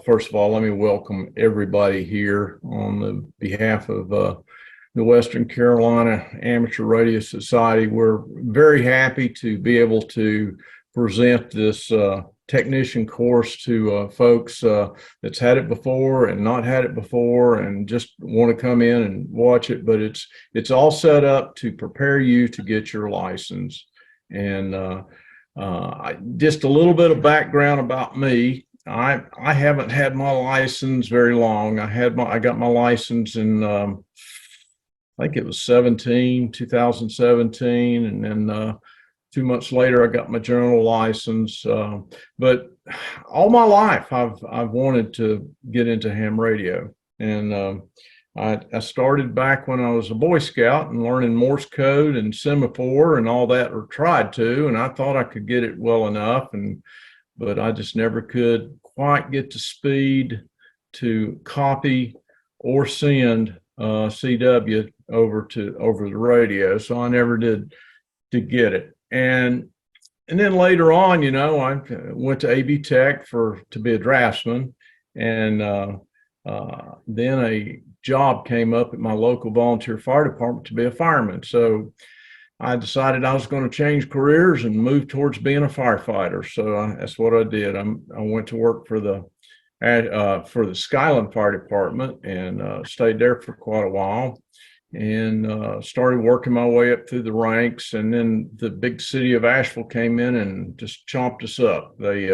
First of all, let me welcome everybody here on the behalf of the Western Carolina Amateur Radio Society. We're very happy to be able to present this technician course to folks that's had it before and not had it before and just want to come in and watch it. But it's all set up to prepare you to get your license. And just a little bit of background about me. I haven't had my license very long. I got my license in I think it was 2017, and then 2 months later I got my general license. But all my life I've wanted to get into ham radio, and I started back when I was a Boy Scout and learning Morse code and semaphore and all that, or tried to, and I thought I could get it well enough, but I just never could quite get to speed to copy or send CW over the radio. So I never did to get it. And then later on, I went to AB Tech to be a draftsman, and then a job came up at my local volunteer fire department to be a fireman. So I decided I was going to change careers and move towards being a firefighter. So that's what I did. I went to work for the Skyland Fire Department and stayed there for quite a while, and started working my way up through the ranks. And then the big city of Asheville came in and just chomped us up. They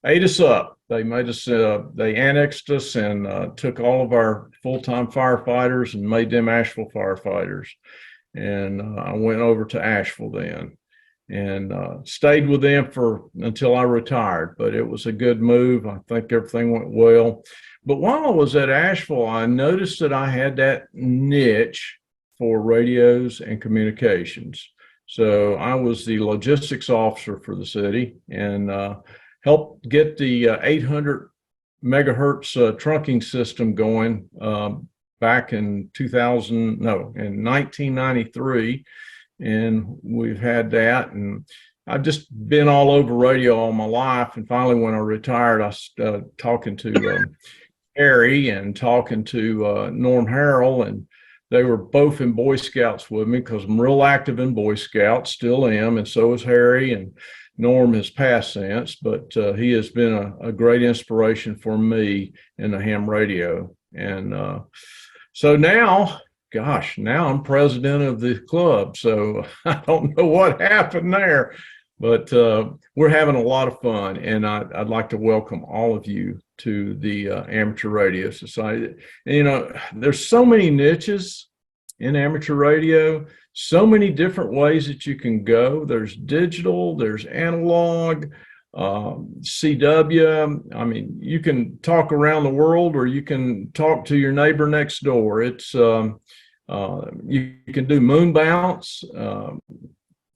ate us up. They made us. They annexed us and took all of our full-time firefighters and made them Asheville firefighters. And I went over to Asheville then, and stayed with them until I retired. But it was a good move. I think everything went well. But while I was at Asheville, I noticed that I had that niche for radios and communications. So I was the logistics officer for the city, and helped get the 800 megahertz trunking system going back in 1993. And we've had that, and I've just been all over radio all my life. And finally, when I retired, I was talking to Harry and talking to Norm Harrell, and they were both in Boy Scouts with me because I'm real active in Boy Scouts, still am, and so is Harry. And Norm has passed since, but he has been a great inspiration for me in the ham radio. And so now I'm president of the club. So I don't know what happened there, but we're having a lot of fun. And I'd like to welcome all of you to the Amateur Radio Society. And, there's so many niches in amateur radio, so many different ways that you can go. There's digital, there's analog, CW. I mean, you can talk around the world, or you can talk to your neighbor next door. It's you can do moon bounce, and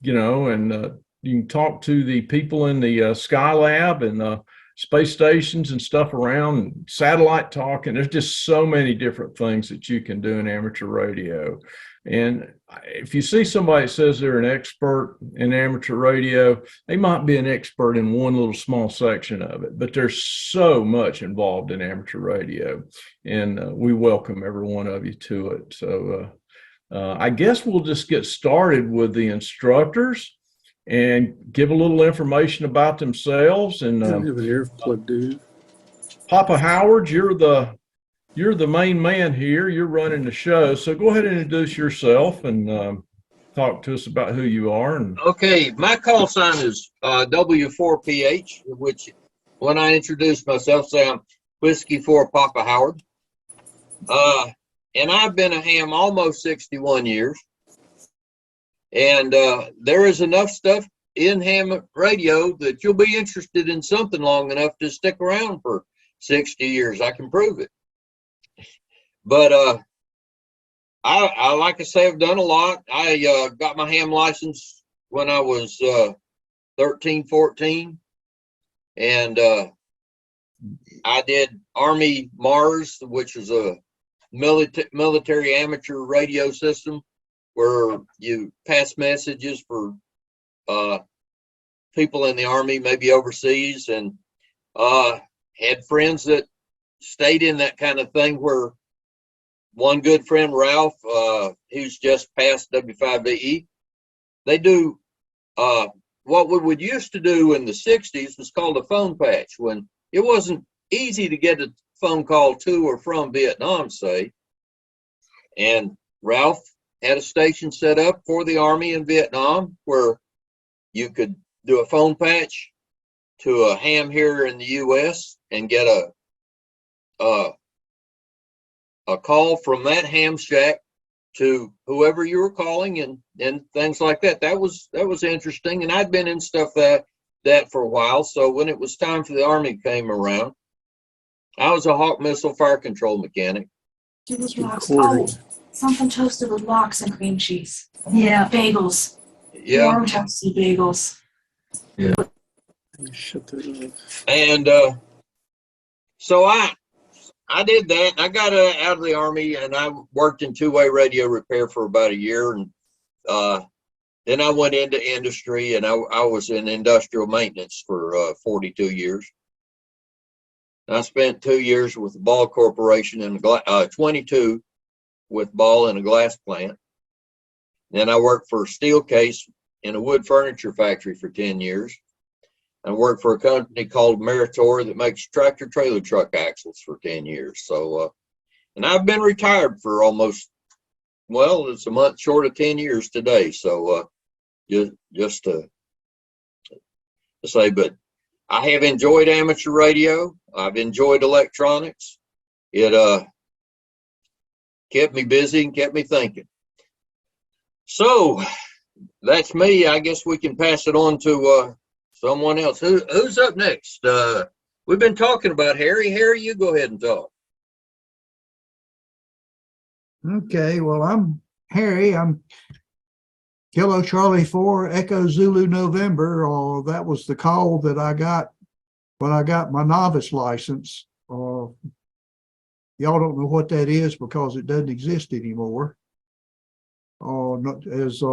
you can talk to the people in the Skylab and space stations and stuff around, and satellite talk. And there's just so many different things that you can do in amateur radio. And if you see somebody that says they're an expert in amateur radio, they might be an expert in one little small section of it, but there's so much involved in amateur radio, and we welcome every one of you to it. So I guess we'll just get started with the instructors and give a little information about themselves. And Papa Howard, you're the main man here. You're running the show. So go ahead and introduce yourself and talk to us about who you are. Okay, my call sign is W4PH, which when I introduce myself, say I'm Whiskey for Papa Howard. And I've been a ham almost 61 years. And there is enough stuff in ham radio that you'll be interested in something long enough to stick around for 60 years. I can prove it. But I like to say I've done a lot. I got my ham license when I was 13, 14. And I did Army Mars, which is a military amateur radio system where you pass messages for people in the Army, maybe overseas. And had friends that stayed in that kind of thing, where one good friend, Ralph, who's just passed W5VE, they do what we would used to do in the 60s was called a phone patch, when it wasn't easy to get a phone call to or from Vietnam, say. And Ralph had a station set up for the Army in Vietnam where you could do a phone patch to a ham here in the U.S. and get a call from that ham shack to whoever you were calling, and things like that. That was interesting. And I'd been in stuff that for a while. So when it was time for the Army came around, I was a Hawk missile fire control mechanic. It was lox. Oh, something toasted with lox and cream cheese. Yeah, bagels. Yeah. Warm toasted bagels. Yeah. And so I did that. I got out of the Army, and I worked in two-way radio repair for about a year. And then I went into industry, and I was in industrial maintenance for 42 years. I spent 2 years with the Ball Corporation and 22 with Ball in a glass plant. Then I worked for Steelcase in a wood furniture factory for 10 years. I worked for a company called Meritor that makes tractor trailer truck axles for 10 years. So, and I've been retired for almost, well, it's a month short of 10 years today. So, just to say, but I have enjoyed amateur radio. I've enjoyed electronics. It kept me busy and kept me thinking. So that's me. I guess we can pass it on to someone else. Who's up next? We've been talking about Harry. Harry, you go ahead and talk. Okay, well, I'm Harry. I'm Kilo Charlie 4 Echo Zulu November. That was the call that I got when I got my novice license. Y'all don't know what that is because it doesn't exist anymore. As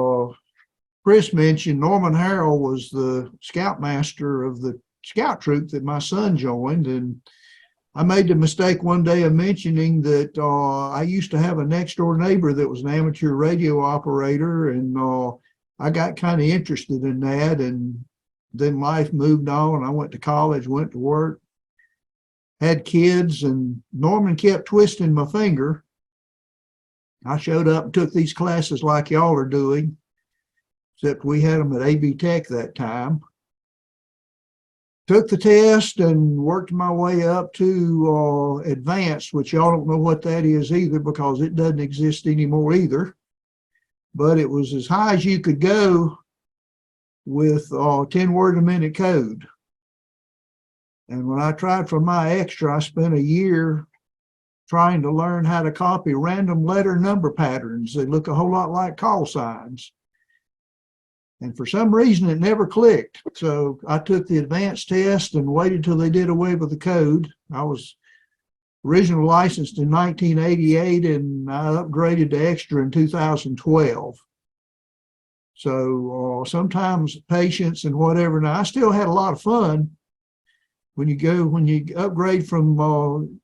Chris mentioned, Norman Harrell was the scoutmaster of the scout troop that my son joined, and I made the mistake one day of mentioning that I used to have a next door neighbor that was an amateur radio operator, and I got kind of interested in that, and then life moved on. I went to college, went to work, had kids, and Norman kept twisting my finger. I showed up and took these classes like y'all are doing, except we had them at AB Tech that time. Took the test and worked my way up to advanced, which y'all don't know what that is either because it doesn't exist anymore either. But it was as high as you could go with 10 word a minute code. And when I tried for my extra, I spent a year trying to learn how to copy random letter number patterns that look a whole lot like call signs. And for some reason, it never clicked. So I took the advanced test and waited till they did away with the code. I was originally licensed in 1988, and I upgraded to extra in 2012. So sometimes patience and whatever. Now, I still had a lot of fun. When you upgrade from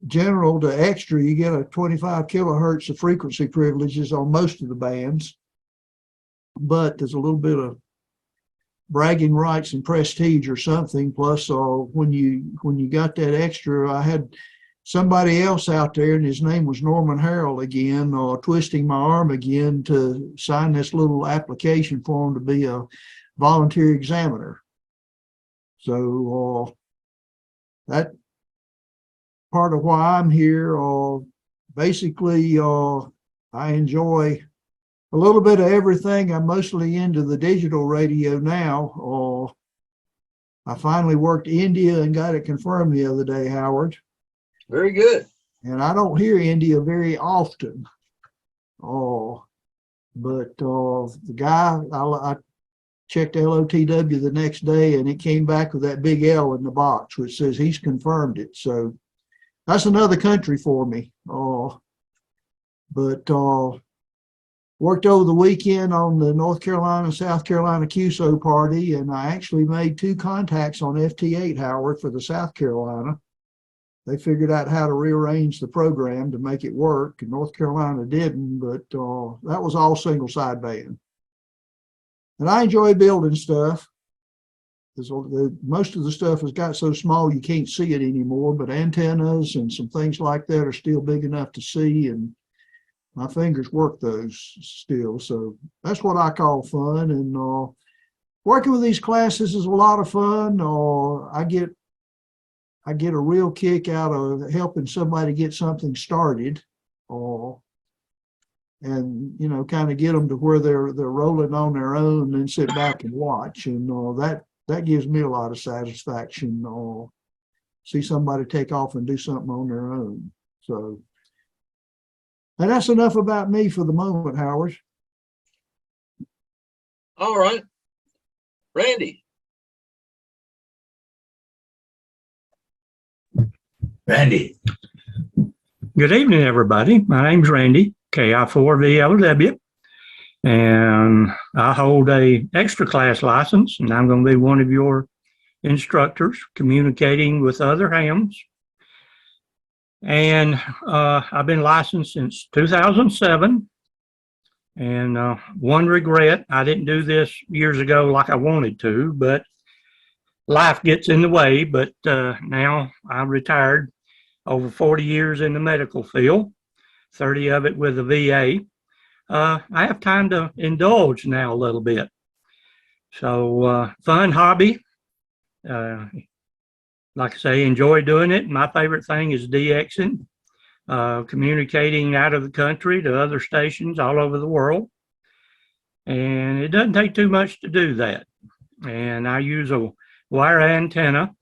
general to extra, you get a 25 kilohertz of frequency privileges on most of the bands. But there's a little bit of bragging rights and prestige or something. Plus, when you got that extra, I had somebody else out there, and his name was Norman Harrell again, twisting my arm again to sign this little application form to be a volunteer examiner. So that part of why I'm here. Basically, I enjoy a little bit of everything. I'm mostly into the digital radio now. I finally worked India and got it confirmed the other day, Howard. Very good. And I don't hear India very often. But the guy, I checked LOTW the next day, and it came back with that big L in the box, which says he's confirmed it. So that's another country for me. But Worked over the weekend on the North Carolina, South Carolina QSO party, and I actually made 2 contacts on FT8, Howard, for the South Carolina. They figured out how to rearrange the program to make it work, and North Carolina didn't, but that was all single sideband. And I enjoy building stuff. Most of the stuff has got so small you can't see it anymore, but antennas and some things like that are still big enough to see, and my fingers work those still. So that's what I call fun. And working with these classes is a lot of fun. I get a real kick out of helping somebody get something started, and kind of get them to where they're rolling on their own and sit back and watch. And that gives me a lot of satisfaction. See somebody take off and do something on their own. So, and that's enough about me for the moment, Howard. All right. Randy. Randy. Good evening, everybody. My name's Randy, KI4VLW, and I hold a extra class license, and I'm going to be one of your instructors communicating with other hams. And I've been licensed since 2007. And one regret, I didn't do this years ago like I wanted to, but life gets in the way. But now I'm retired, over 40 years in the medical field, 30 of it with the VA. I have time to indulge now a little bit. So fun hobby. Like I say, enjoy doing it. My favorite thing is DXing, communicating out of the country to other stations all over the world. And it doesn't take too much to do that. And I use a wire antenna,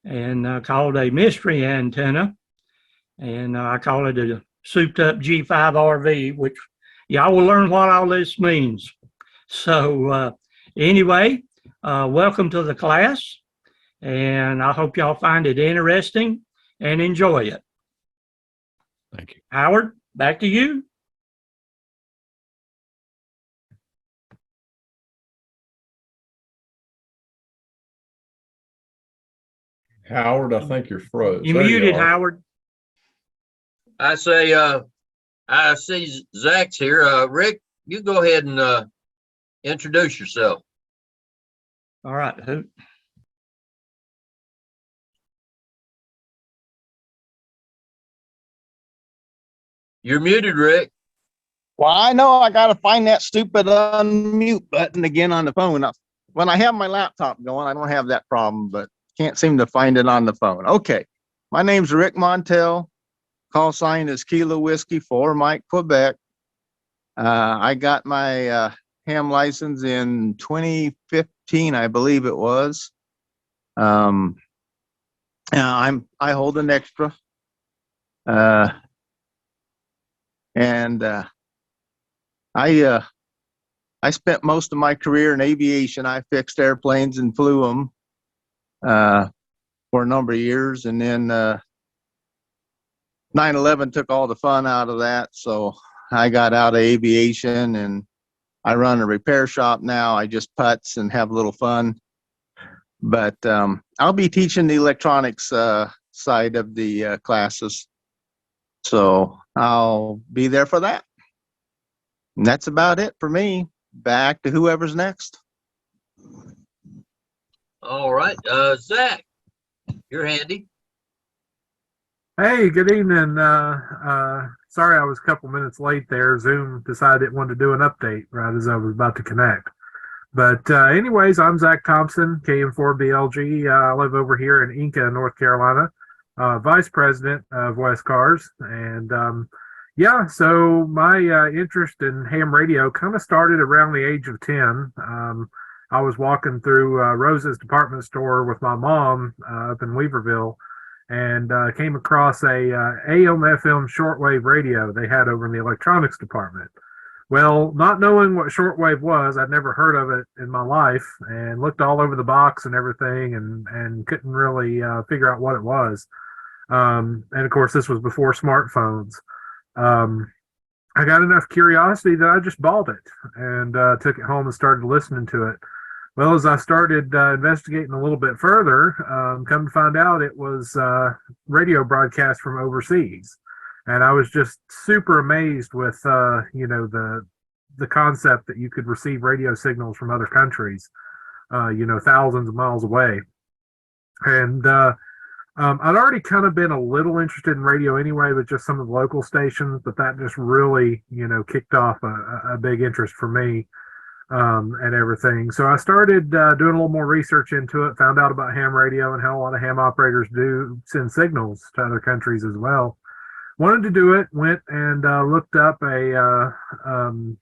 and called a mystery antenna. And I call it a souped up G5RV, which y'all will learn what all this means. So anyway, welcome to the class. And I hope y'all find it interesting and enjoy it. Thank you. Howard, back to you. Howard, I think you're froze. You There muted, are. Howard. I say, I see Zach's here. Rick, you go ahead and introduce yourself. All right. Who? You're muted, Rick. Well, I know I got to find that stupid unmute button again on the phone. When I have my laptop going, I don't have that problem, but can't seem to find it on the phone. Okay. My name's Rick Montel. Call sign is Kilo Whiskey 4 Mike, Quebec. I got my ham license in 2015, I believe it was. I hold an extra. I spent most of my career in aviation. I fixed airplanes and flew them for a number of years, and then 9/11 took all the fun out of that, so I got out of aviation, and I run a repair shop now. I just putz and have a little fun, but I'll be teaching the electronics side of the classes, so I'll be there for that. And that's about it for me. Back to whoever's next. All right. Zach, you're handy. Hey, good evening. Sorry I was a couple minutes late there. Zoom decided it wanted to do an update right as I was about to connect. But anyways, I'm Zach Thompson, KM4BLG. I live over here in Inca, North Carolina, Vice President of Wcars. And yeah, so my interest in ham radio kind of started around the age of 10. I was walking through Rose's department store with my mom up in Weaverville, and came across a AM/FM shortwave radio they had over in the electronics department. Well, not knowing what shortwave was, I'd never heard of it in my life, and looked all over the box and everything, and couldn't really figure out what it was. And of course, this was before smartphones. I got enough curiosity that I just bought it and took it home and started listening to it. Well, as I started investigating a little bit further, come to find out it was radio broadcast from overseas, and I was just super amazed with the concept that you could receive radio signals from other countries, thousands of miles away. And I'd already kind of been a little interested in radio anyway, with just some of the local stations, but that just really, kicked off a big interest for me. And everything. So I started doing a little more research into it, found out about ham radio and how a lot of ham operators do send signals to other countries as well. Wanted to do it, went and looked up a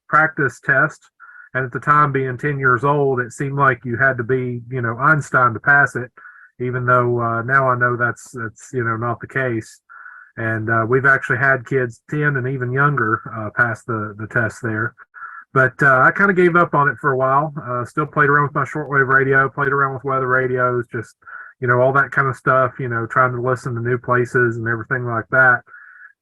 practice test. And at the time, being 10 years old, it seemed like you had to be, Einstein to pass it, even though now I know that's not the case. And we've actually had kids 10 and even younger pass the test there. But I kind of gave up on it for a while. Still played around with my shortwave radio, played around with weather radios, just, all that kind of stuff, trying to listen to new places and everything like that.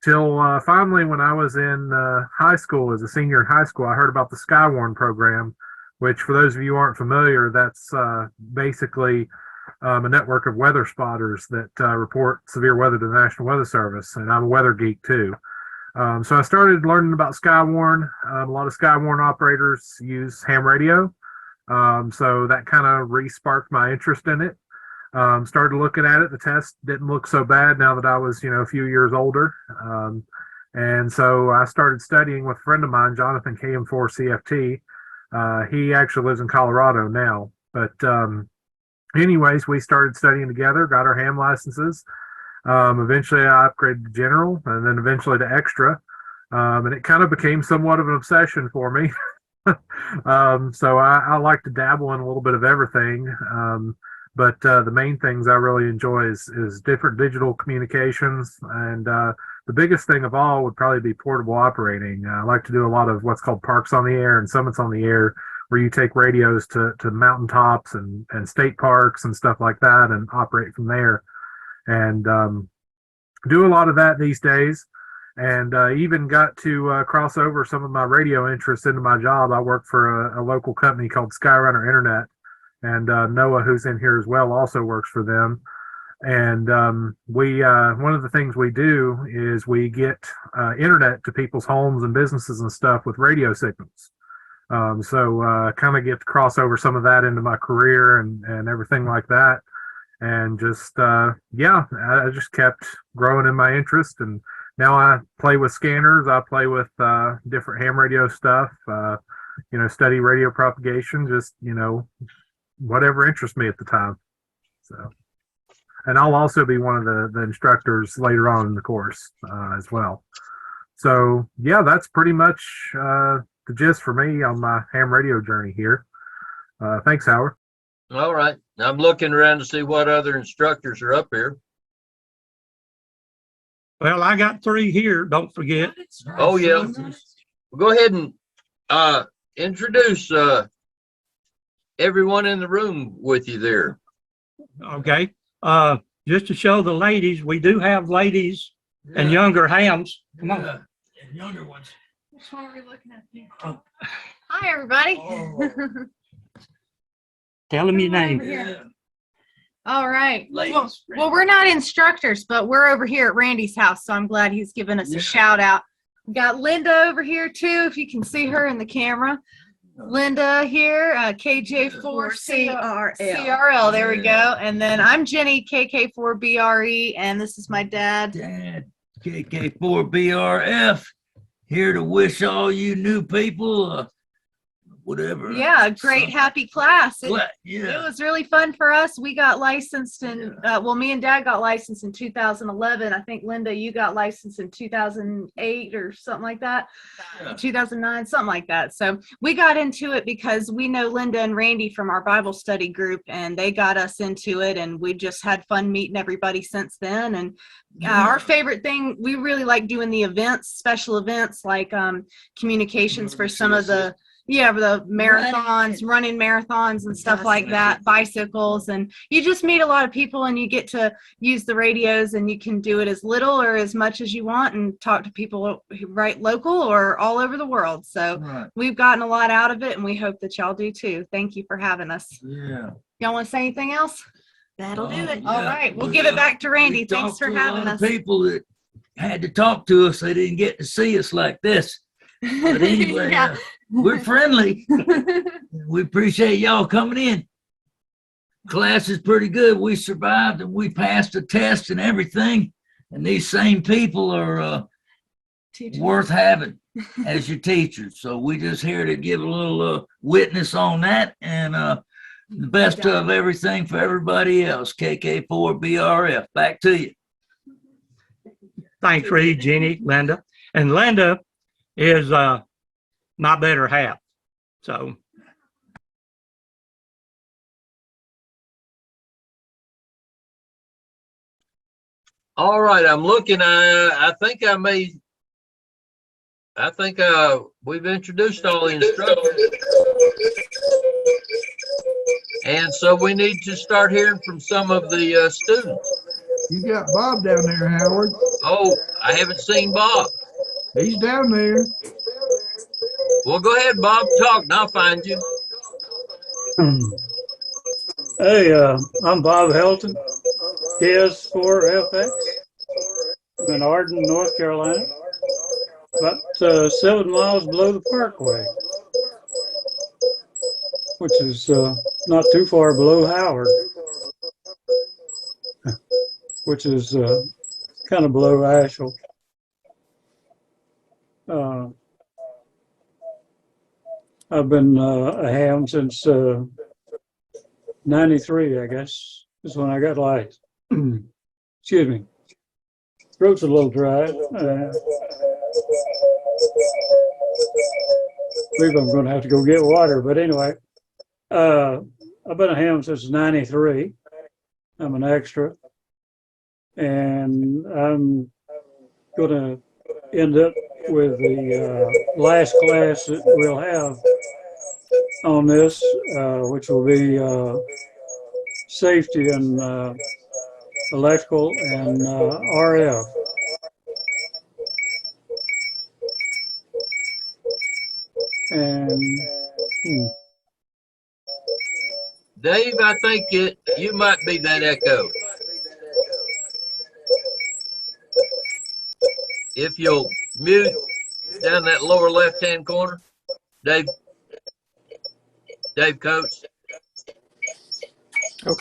Till finally, when I was in high school, as a senior in high school, I heard about the Skywarn program, which for those of you who aren't familiar, that's basically a network of weather spotters that report severe weather to the National Weather Service. And I'm a weather geek too. So I started learning about Skywarn. A lot of Skywarn operators use ham radio. So that kind of re-sparked my interest in it. Started looking at it. The test didn't look so bad now that I was, a few years older. And so I started studying with a friend of mine, Jonathan KM4CFT. He actually lives in Colorado now. But anyways, we started studying together, got our ham licenses. Eventually I upgraded to general and then eventually to extra. And it kind of became somewhat of an obsession for me. So I like to dabble in a little bit of everything. But the main things I really enjoy is different digital communications. And the biggest thing of all would probably be portable operating. I like to do a lot of what's called parks on the air and summits on the air, where you take radios to mountaintops and state parks and stuff like that and operate from there. And do a lot of that these days, and even got to cross over some of my radio interests into my job. I work for a local company called Skyrunner Internet, and Noah, who's in here as well, also works for them. And we one of the things we do is we get internet to people's homes and businesses and stuff with radio signals. So kind of get to cross over some of that into my career and everything like that. And just, I just kept growing in my interest. And now I play with scanners. I play with different ham radio stuff, study radio propagation, just, whatever interests me at the time. So, and I'll also be one of the instructors later on in the course as well. So, yeah, that's pretty much the gist for me on my ham radio journey here. Thanks, Howard. All right. I'm looking around to see what other instructors are up here. Well, I got 3 here. Don't forget. Oh, yeah. Go ahead and introduce everyone in the room with you there. Okay. Just to show the ladies, we do have ladies and younger hams. Come on. And younger ones. Which one are we looking at? Hi, everybody. Oh. Tell them your name. All right. Ladies. Well, we're not instructors, but we're over here at Randy's house, so I'm glad he's giving us a shout out. We got Linda over here too, if you can see her in the camera. Linda here, KJ4CRL. There we go. And then I'm Jenny, KK4BRE, and this is my dad. Dad, KK4BRF, here to wish all you new people whatever. Yeah, a great happy class. It Yeah. was really fun for us. We got licensed in, me and Dad got licensed in 2011. I think, Linda, you got licensed in 2008 or something like that. Yeah. 2009, something like that. So we got into it because we know Linda and Randy from our Bible study group, and they got us into it, and we just had fun meeting everybody since then. And our favorite thing, we really like doing the events, special events, like communications for some of the Yeah, the marathons, running marathons and stuff like that, bicycles, and you just meet a lot of people and you get to use the radios and you can do it as little or as much as you want and talk to people right local or all over the world. So we've gotten a lot out of it and we hope that y'all do too. Thank you for having us. Yeah. Y'all want to say anything else? That'll do it. All right, we'll give it back to Randy. Thanks for having us. People that had to talk to us, they didn't get to see us like this. But anyway, Yeah. we're friendly. We appreciate y'all coming in. Class is pretty good. We survived and we passed the test and everything. And these same people are worth having as your teachers. So we just here to give a little witness on that, and the best of everything for everybody else. KK4BRF. Back to you. Thanks, Reed, Jenny, Linda. And Linda is my better half. So All right, I'm looking. I think we've introduced all the instructors. And so we need to start hearing from some of the students. You got Bob down there, Howard. Oh, I haven't seen Bob. He's down there. Well, go ahead, Bob, talk and I'll find you. Hey, I'm Bob Helton, KS4FX, in Arden, North Carolina, about 7 miles below the Parkway, which is not too far below Howard, which is kind of below Asheville. I've been a ham since 93, I guess, is when I got licensed. Excuse me. Throat's a little dry. I believe I'm going to have to go get water. But anyway, I've been a ham since 93. I'm an extra. And I'm going to end up with the last class that we'll have on this, which will be safety and electrical and RF. And Dave, I think you might be that echo. If you'll mute down that lower left-hand corner, Dave Coates. Okay.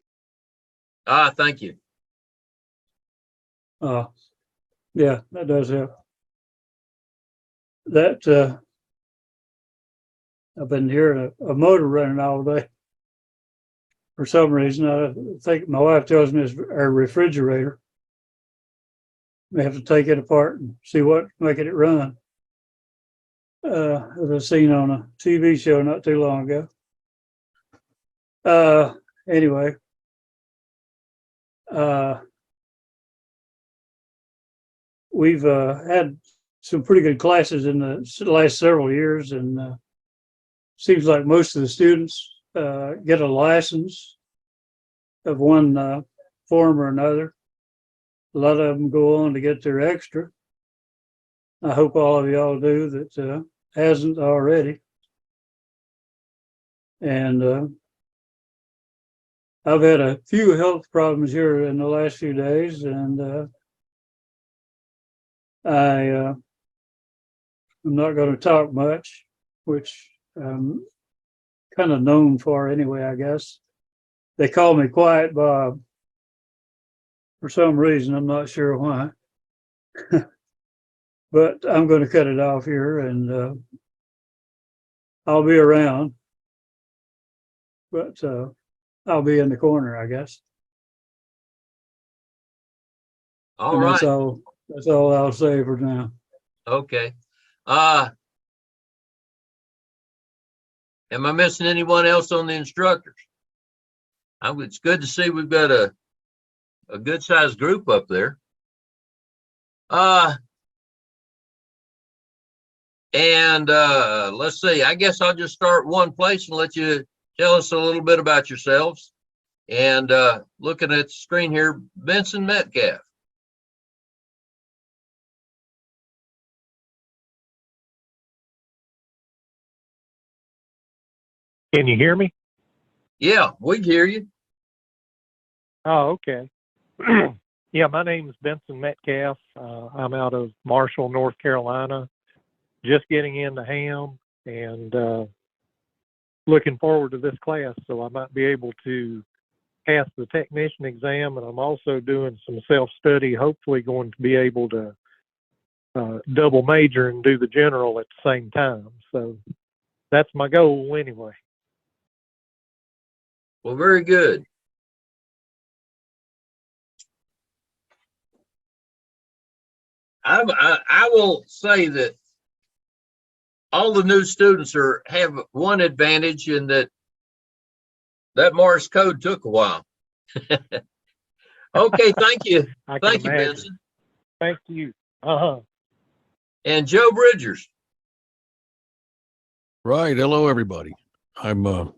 Thank you. Yeah, that does help. That I've been hearing a motor running all day. For some reason, I think my wife tells me it's our refrigerator. We have to take it apart and see what's making it run. As I seen on a TV show not too long ago. Anyway, we've had some pretty good classes in the last several years, and seems like most of the students get a license of one form or another. A lot of them go on to get their extra. I hope all of y'all do that hasn't already. And I've had a few health problems here in the last few days, and I'm not going to talk much, which I'm kind of known for anyway, I guess. They call me Quiet Bob for some reason. I'm not sure why. But I'm going to cut it off here, and I'll be around. But I'll be in the corner, I guess. All right. That's all I'll say for now. Okay. Am I missing anyone else on the instructors? It's good to see we've got a good sized group up there. And let's see, I guess I'll just start one place and let you tell us a little bit about yourselves. And looking at the screen here, Benson Metcalf. Can you hear me? Yeah, we can hear you. Oh, okay. Yeah, my name is Benson Metcalf. I'm out of Marshall, North Carolina, just getting into ham and looking forward to this class so I might be able to pass the technician exam. And I'm also doing some self-study, hopefully going to be able to double major and do the general at the same time. So that's my goal anyway. Well, very good. I will say that all the new students have one advantage in that Morse code took a while. Okay, thank you. I can Thank you, imagine. Benson. Thank you. Uh-huh. And Joe Bridgers. Right. Hello, everybody. I'm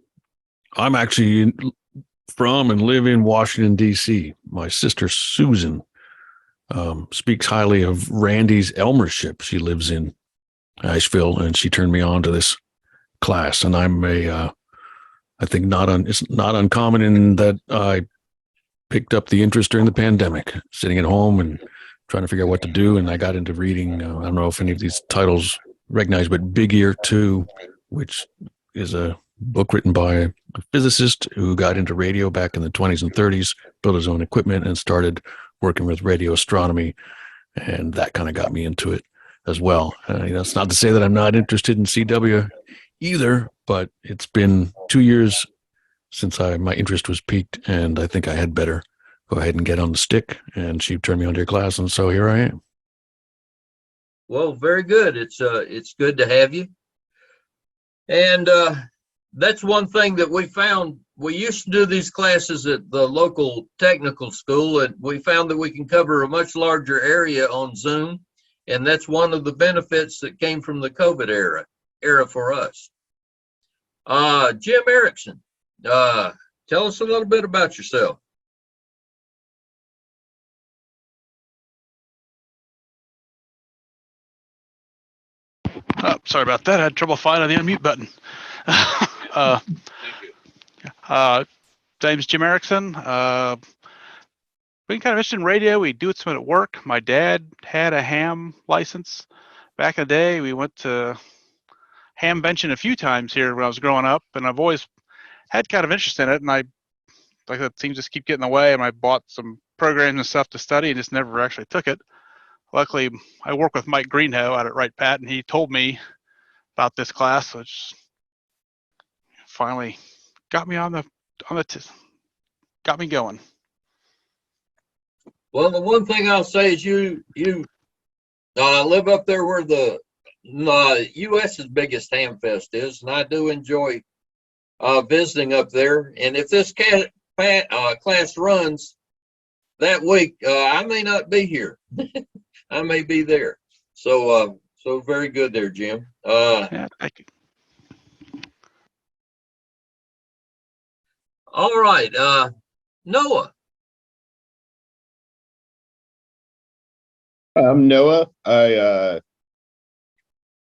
actually from and live in Washington, D.C. My sister Susan speaks highly of Randy's elmership. She lives in Asheville, and she turned me on to this class. And I'm I think it's not uncommon in that I picked up the interest during the pandemic, sitting at home and trying to figure out what to do. And I got into reading. I don't know if any of these titles recognize, but Big Ear 2, which is a book written by a physicist who got into radio back in the 20s and 30s, built his own equipment and started working with radio astronomy. And that kind of got me into it as well. It's not to say that I'm not interested in CW either, but it's been 2 years since my interest was piqued, and I think I had better go ahead and get on the stick. And she turned me on to your class, and so here I am. Well, very good. It's good to have you. And that's one thing that we found. We used to do these classes at the local technical school, and we found that we can cover a much larger area on Zoom. And that's one of the benefits that came from the COVID era for us. Jim Erickson, tell us a little bit about yourself. Oh, sorry about that. I had trouble finding the unmute button. Name's Jim Erickson. Been kind of interested in radio. We do it some at work. My dad had a ham license back in the day. We went to ham benching a few times here when I was growing up, and I've always had kind of interest in it. And things just keep getting in the way. And I bought some programs and stuff to study and just never actually took it. Luckily, I work with Mike Greenhow out at Wright Pat, and he told me about this class, which finally got me got me going. Well, the one thing I'll say is you live up there where the U.S.'s biggest ham fest is, and I do enjoy visiting up there. And if this class runs that week, I may not be here. I may be there. So very good there, Jim. Yeah, thank you. All right, Noah. I'm Noah. I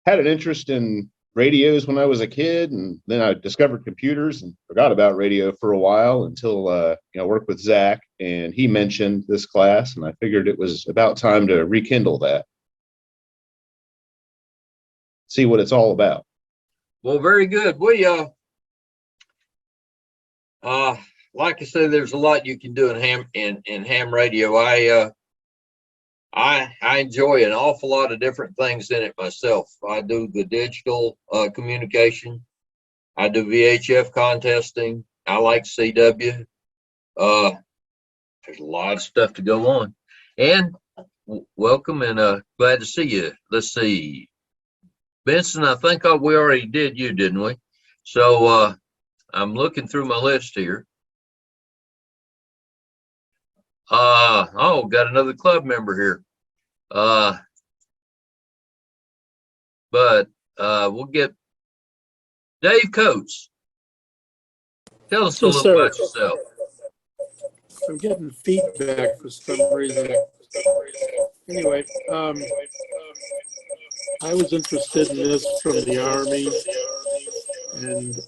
had an interest in radios when I was a kid, and then I discovered computers and forgot about radio for a while until I worked with Zach, and he mentioned this class, and I figured it was about time to rekindle that. See what it's all about. Well, very good. We like I said, there's a lot you can do in ham radio. I enjoy an awful lot of different things in it myself. I do the digital communication. I do VHF contesting. I like CW. There's a lot of stuff to go on. And welcome and glad to see you. Let's see. Benson, I think we already did you, didn't we? So I'm looking through my list here. Got another club member here. but we'll get Dave Coates. Tell us a Yes, little sir. about yourself. I'm getting feedback for some reason. Anyway, I was interested in this from the Army, and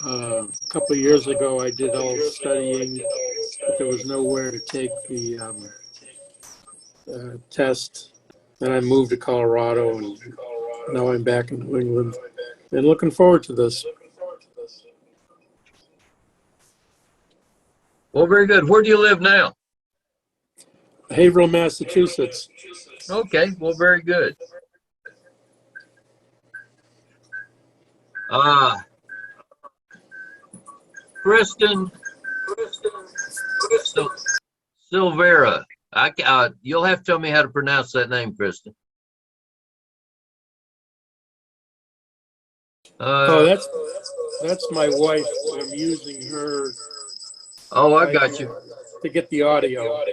a couple of years ago I did all the studying, but there was nowhere to take the test. Then I moved to Colorado, and now I'm back in New England, and looking forward to this. Well, very good. Where do you live now? Haverhill, Massachusetts. Okay, well, very good. Kristen Silvera. You'll have to tell me how to pronounce that name, Kristen. That's my wife. I'm using her. Oh, I got you. To get the audio.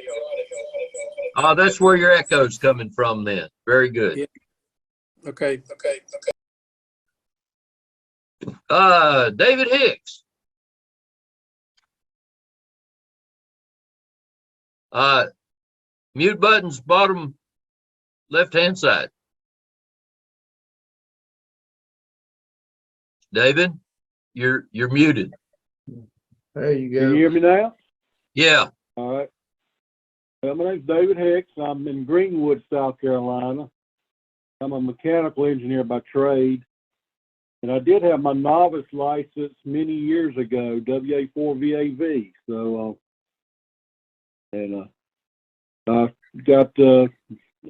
Oh, that's where your echo's coming from then. Very good. Yeah. Okay. David Hicks. Mute buttons, bottom left-hand side. David, you're muted. There you Can go. you hear me now? Yeah. All right. Well, my name's David Hicks. I'm in Greenwood, South Carolina. I'm a mechanical engineer by trade. And I did have my novice license many years ago, WA4VAV. So, I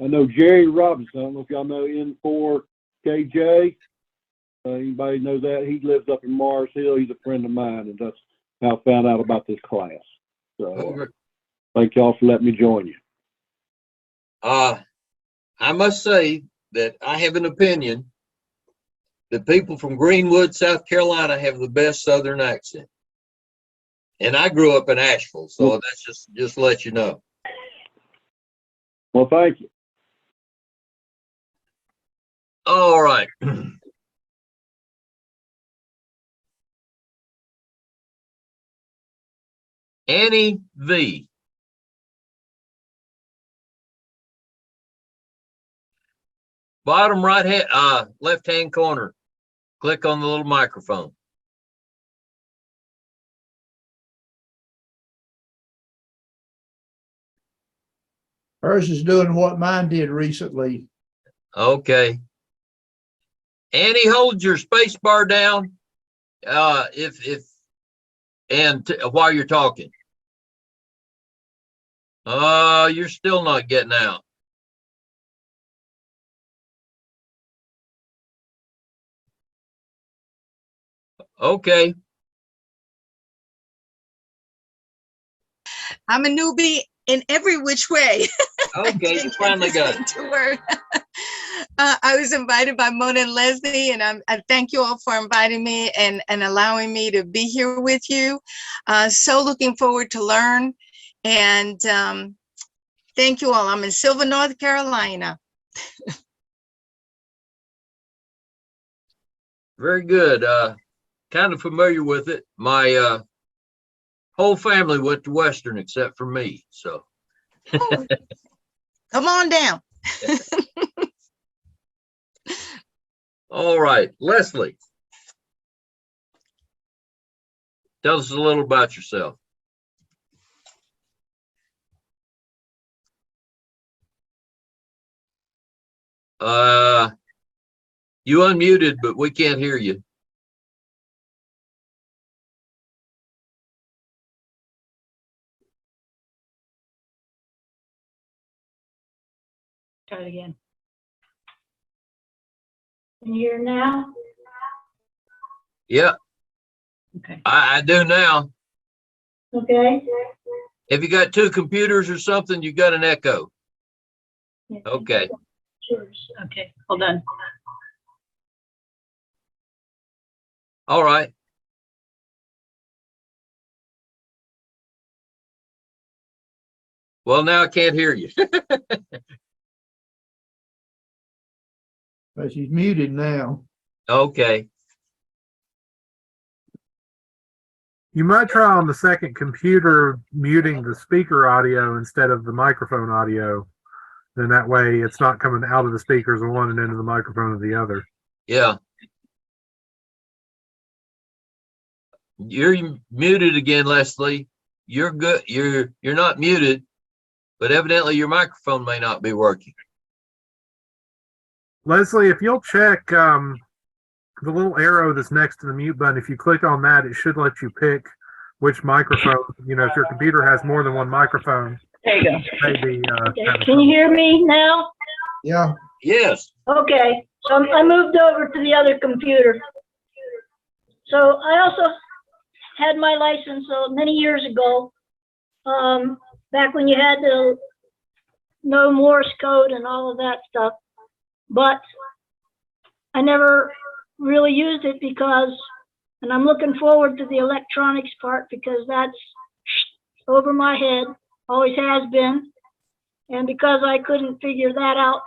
know Jerry Robinson. I don't know if y'all know N4KJ. Anybody know that? He lives up in Mars Hill. He's a friend of mine, and that's how I found out about this class. So, thank y'all for letting me join you. I must say that I have an opinion that people from Greenwood, South Carolina have the best Southern accent. And I grew up in Asheville, so that's just to let you know. Well, thank you. All right. Annie V. Bottom right hand, left hand corner. Click on the little microphone. Hers is doing what mine did recently. Okay. Annie, hold your space bar down. While you're talking. You're still not getting out. Okay. I'm a newbie in every which way. Okay, you finally got it. To work. I was invited by Mona and Leslie, and I thank you all for inviting me and allowing me to be here with you. So looking forward to learn, and thank you all. I'm in Silver, North Carolina. Very good. Kind of familiar with it. My whole family went to Western except for me. So Come on down. all right, Leslie. Tell us a little about yourself. You unmuted, but we can't hear you. Try it again. Can you hear now? Yeah. Okay. I do now. Okay. Have you got two computers or something? You got an echo. Okay. Sure. Okay. Hold on. All right. Well, now I can't hear you. But she's muted now. Okay. You might try on the second computer muting the speaker audio instead of the microphone audio. Then that way it's not coming out of the speakers of one and into the microphone of the other. Yeah. You're muted again, Leslie. You're good. You're not muted, but evidently your microphone may not be working. Leslie, if you'll check the little arrow that's next to the mute button, if you click on that, it should let you pick which microphone. You know, if your computer has more than one microphone, There you go. maybe. Okay. Can you hear me now? Yeah. Yes. Okay. So I moved over to the other computer. So I also had my license many years ago, back when you had to know Morse code and all of that stuff. But I never really used it because, and I'm looking forward to the electronics part because that's over my head, always has been. And because I couldn't figure that out,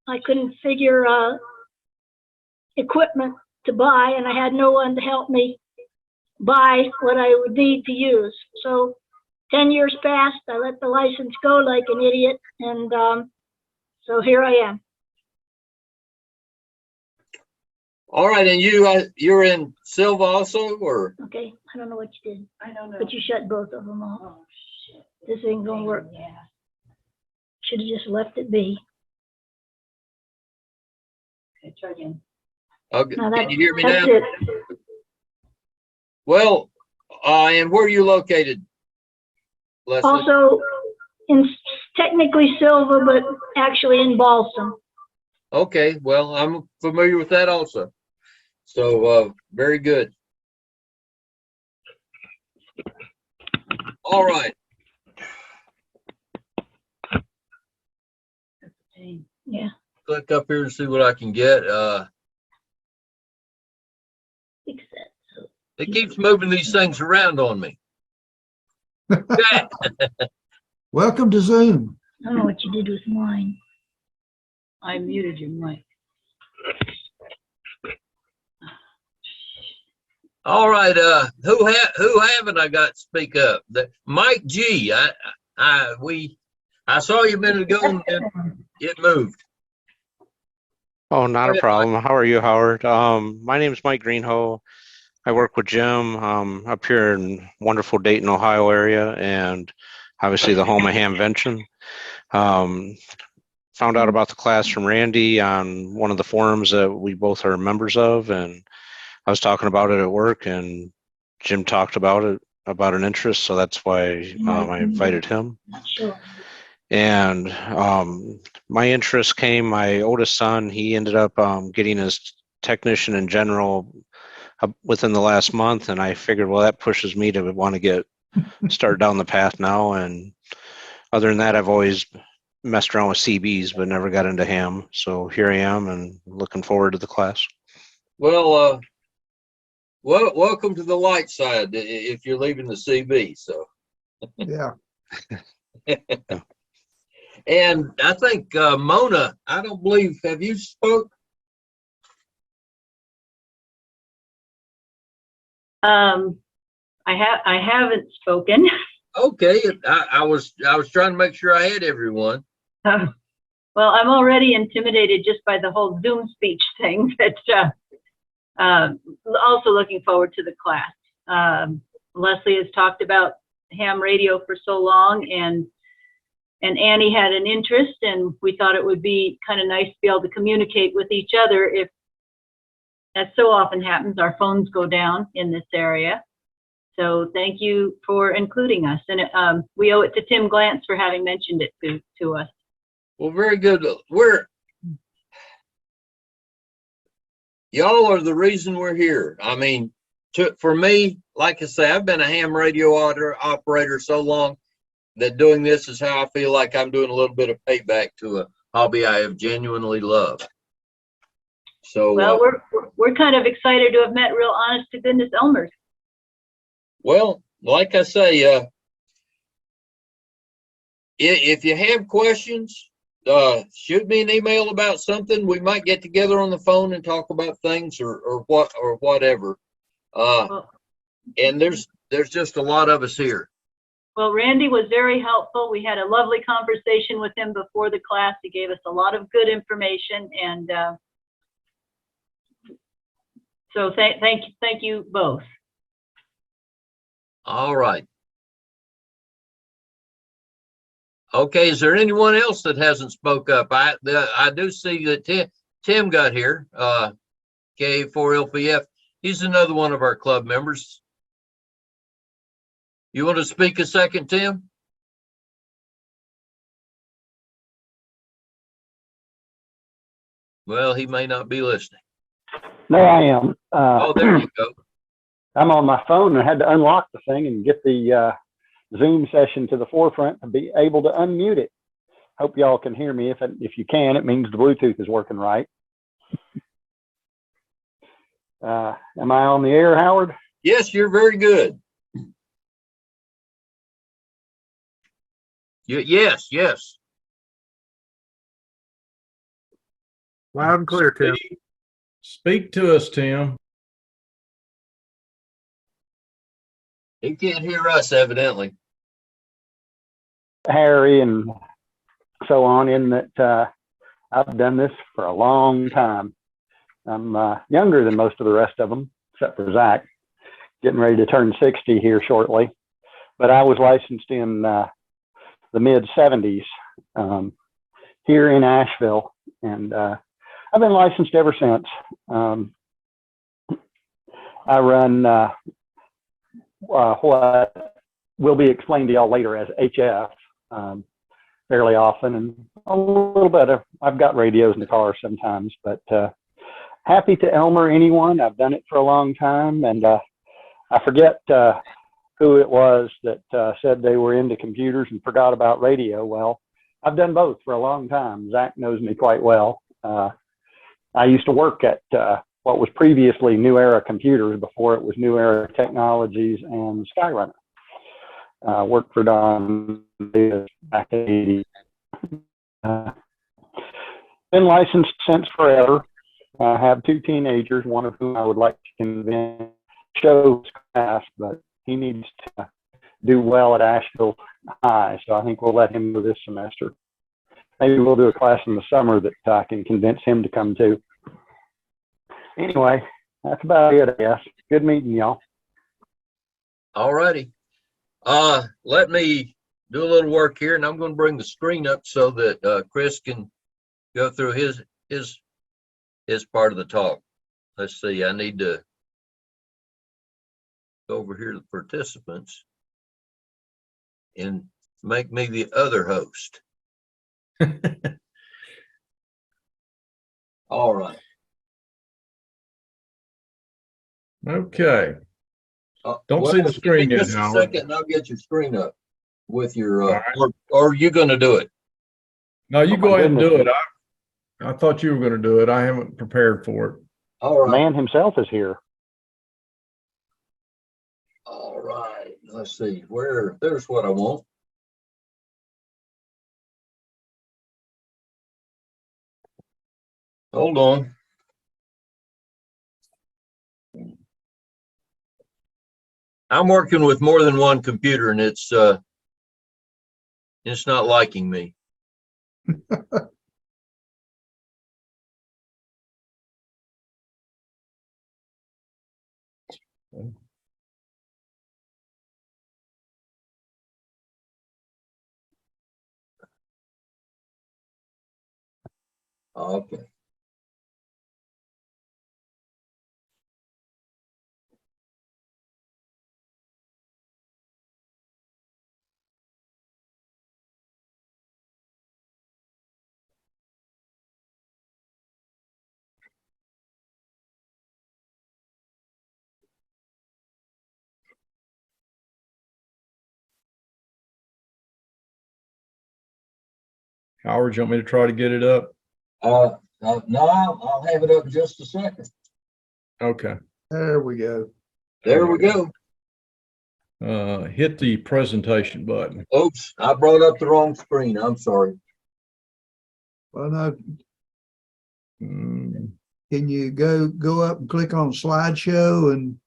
I couldn't figure equipment to buy, and I had no one to help me buy what I would need to use. So 10 years passed, I let the license go like an idiot, and so here I am. All right, and you're in Silva also, or? Okay, I don't know what you did. I don't know. But you shut both of them off. Oh, shit. This ain't gonna work. Yeah. Should have just left it be. Okay, try again. Okay. No, Can you hear me now? that's it. Well, and where are you located, Leslie? Also, technically Silva, but actually in Balsam. Okay, well, I'm familiar with that also. So, very good. All right. Yeah. Click up here and see what I can get. Fix that. So It keeps moving these things around on me. Welcome to Zoom. I don't know what you did with mine. I muted your mic. All right, who haven't I got to speak up? Mike G. I saw you a minute ago and it moved. Oh, not a problem. How are you, Howard? My name is Mike Greenhoe. I work with Jim up here in wonderful Dayton, Ohio area, and obviously the home of Hamvention. Found out about the class from Randy on one of the forums that we both are members of, and I was talking about it at work, and Jim talked about it, about an interest, so that's why I invited him. Sure. And my interest came, my oldest son, he ended up getting his technician in general within the last month, and I figured, well, that pushes me to want to start down the path now. And other than that, I've always messed around with CBs, but never got into ham. So here I am, and looking forward to the class. Well, welcome to the light side if you're leaving the CB. So Yeah. And I think Mona, I don't believe, have you spoke? I haven't spoken. Okay, I was trying to make sure I had everyone. Well, I'm already intimidated just by the whole Zoom speech thing, but also looking forward to the class. Leslie has talked about ham radio for so long, and Annie had an interest, and we thought it would be kind of nice to be able to communicate with each other if, as so often happens, our phones go down in this area. So thank you for including us, and we owe it to Tim Glantz for having mentioned it to us. Well, very good. Y'all are the reason we're here. I mean, for me, like I say, I've been a ham radio operator so long that doing this is how I feel like I'm doing a little bit of payback to a hobby I have genuinely loved. So, well, we're kind of excited to have met real honest to goodness Elmers. Well, like I say, if you have questions, shoot me an email about something. We might get together on the phone and talk about things or whatever. And there's just a lot of us here. Well, Randy was very helpful. We had a lovely conversation with him before the class. He gave us a lot of good information, and so thank you both. All right. Okay, is there anyone else that hasn't spoke up? I do see that Tim got here, K4LPF. He's another one of our club members. You want to speak a second, Tim? Well, he may not be listening. No, I am. Oh, there you go. I'm on my phone and I had to unlock the thing and get the Zoom session to the forefront to be able to unmute it. Hope y'all can hear me. If you can, it means the Bluetooth is working right. Am I on the air, Howard? Yes, you're very good. Yes. Loud and clear, Tim. Speak to us, Tim. He can't hear us, evidently. Harry and so on, in that I've done this for a long time. I'm younger than most of the rest of them, except for Zach, getting ready to turn 60 here shortly. But I was licensed in the mid-70s here in Asheville, and I've been licensed ever since. I run what will be explained to y'all later as HF fairly often, and a little bit of, I've got radios in the car sometimes, but happy to Elmer anyone. I've done it for a long time, and I forget who it was that said they were into computers and forgot about radio. Well, I've done both for a long time. Zach knows me quite well. I used to work at what was previously New Era Computers before it was New Era Technologies and Skyrunner. Worked for Don back in the 80s. Been licensed since forever. I have two teenagers, one of whom I would like to convince show class, but he needs to do well at Asheville High, so I think we'll let him go this semester. Maybe we'll do a class in the summer that I can convince him to come to. Anyway, that's about it, I guess. Good meeting y'all. All righty. Let me do a little work here, and I'm going to bring the screen up so that Chris can go through his part of the talk. Let's see. I need to go over here to the participants and make me the other host. All right. Okay. Don't see the screen yet, Just a Howard. second, and I'll get your screen up with your, or are you going to do it? No, you go ahead and do it. I thought you were going to do it. I haven't prepared for it. All right. Man himself is here. All right. Let's see. There's what I want. Hold on. I'm working with more than one computer, and it's not liking me. Okay. Howard, you want me to try to get it up? No, I'll have it up in just a second. Okay. There we go. There we go. Hit the presentation button. Oops, I brought up the wrong screen. I'm sorry. Well, no, Mm, can you go up and click on slideshow and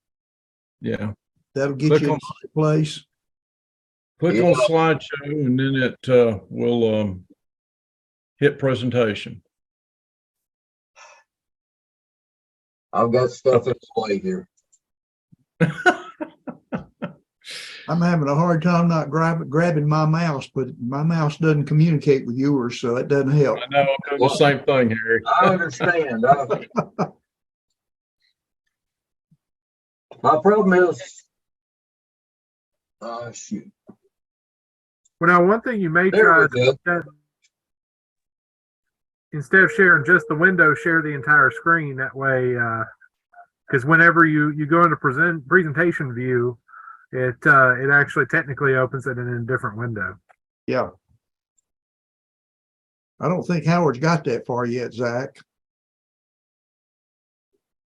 yeah. that'll get Click you in on the right place? click Yeah. on slideshow, and then it will hit presentation. I've got stuff in the way here. I'm having a hard time not grabbing my mouse, but my mouse doesn't communicate with yours, so it doesn't help. I know, I'm doing the same thing, Harry. I understand. My problem is, shoot. Well, now one thing you may There try we go. instead of sharing just the window, share the entire screen. That way, because whenever you go into presentation view, it actually technically opens it in a different window. Yeah. I don't think Howard's got that far yet, Zach.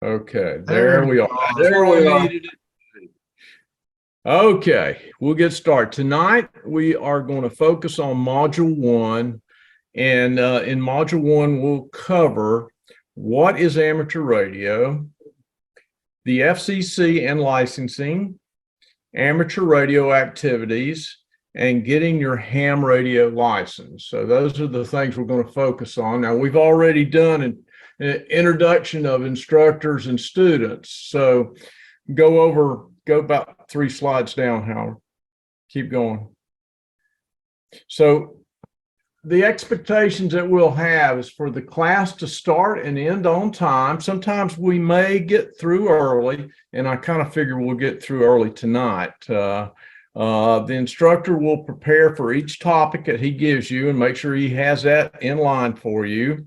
Okay, there we are. That's There where we I are. needed it. Okay, we'll get started. Tonight, we are going to focus on Module 1. And in Module 1, we'll cover what is amateur radio, the FCC and licensing, amateur radio activities, and getting your ham radio license. So those are the things we're going to focus on. Now, we've already done an introduction of instructors and students. So go about 3 slides down, Howard. Keep going. So the expectations that we'll have is for the class to start and end on time. Sometimes we may get through early, and I kind of figure we'll get through early tonight. The instructor will prepare for each topic that he gives you and make sure he has that in line for you.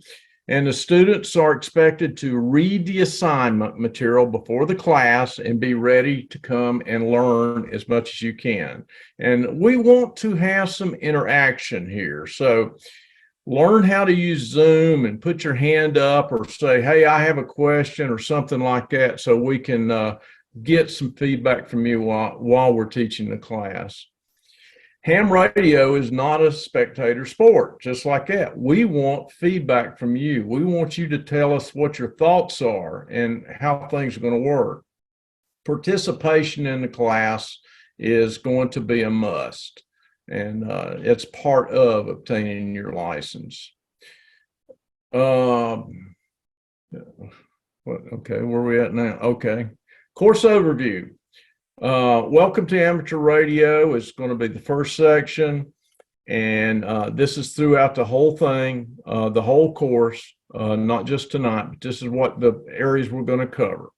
And the students are expected to read the assignment material before the class and be ready to come and learn as much as you can. And we want to have some interaction here. So learn how to use Zoom and put your hand up or say, hey, I have a question or something like that, so we can get some feedback from you while we're teaching the class. Ham radio is not a spectator sport, just like that. We want feedback from you. We want you to tell us what your thoughts are and how things are going to work. Participation in the class is going to be a must, and it's part of obtaining your license. Okay, where are we at now? Okay, course overview. Welcome to Amateur Radio is going to be the first section, and this is throughout the whole thing, the whole course, not just tonight, but this is what the areas we're going to cover.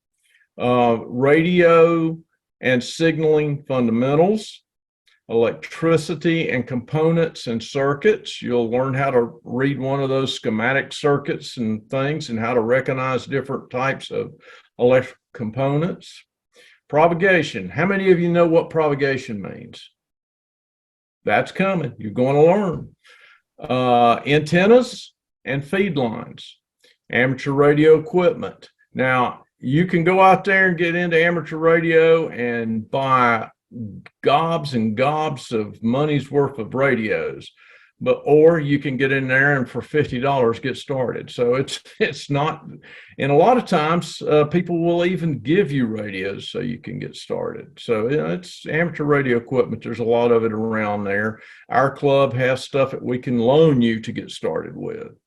Radio and signaling fundamentals, electricity and components and circuits. You'll learn how to read one of those schematic circuits and things and how to recognize different types of electrical components. Propagation. How many of you know what propagation means? That's coming. You're going to learn. Antennas and feed lines. Amateur radio equipment. Now, you can go out there and get into amateur radio and buy gobs and gobs of money's worth of radios, or you can get in there and for $50 get started. So it's not, and a lot of times people will even give you radios so you can get started. So it's amateur radio equipment. There's a lot of it around there. Our club has stuff that we can loan you to get started with.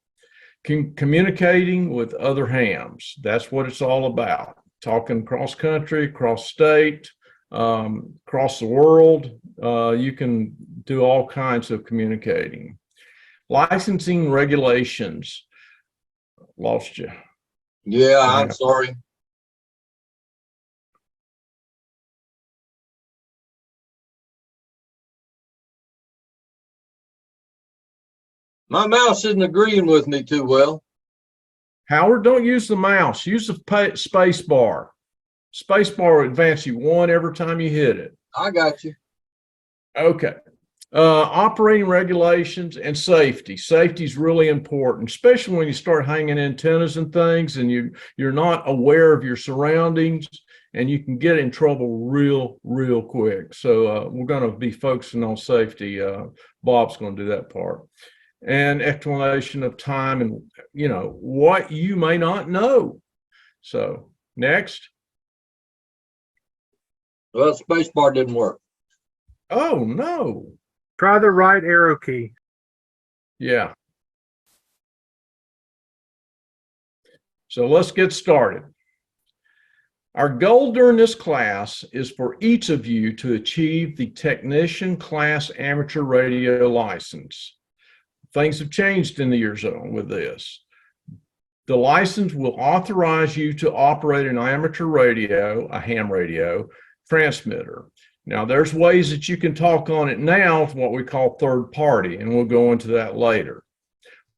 Communicating with other hams. That's what it's all about. Talking cross country, cross state, across the world. You can do all kinds of communicating. Licensing regulations. Lost you. Yeah, I'm sorry. My mouse isn't agreeing with me too well. Howard, don't use the mouse. Use the space bar. Space bar will advance you one every time you hit it. I got you. Okay. Operating regulations and safety. Safety is really important, especially when you start hanging antennas and things and you're not aware of your surroundings, and you can get in trouble real quick. So we're going to be focusing on safety. Bob's going to do that part. and explanation of time and, what you may not know. So next. Well, space bar didn't work. Oh, no. Try the right arrow key. Yeah. So let's get started. Our goal during this class is for each of you to achieve the Technician Class Amateur Radio License. Things have changed in the year zone with this. The license will authorize you to operate an amateur radio, a ham radio, transmitter. Now, there's ways that you can talk on it now, what we call third party, and we'll go into that later.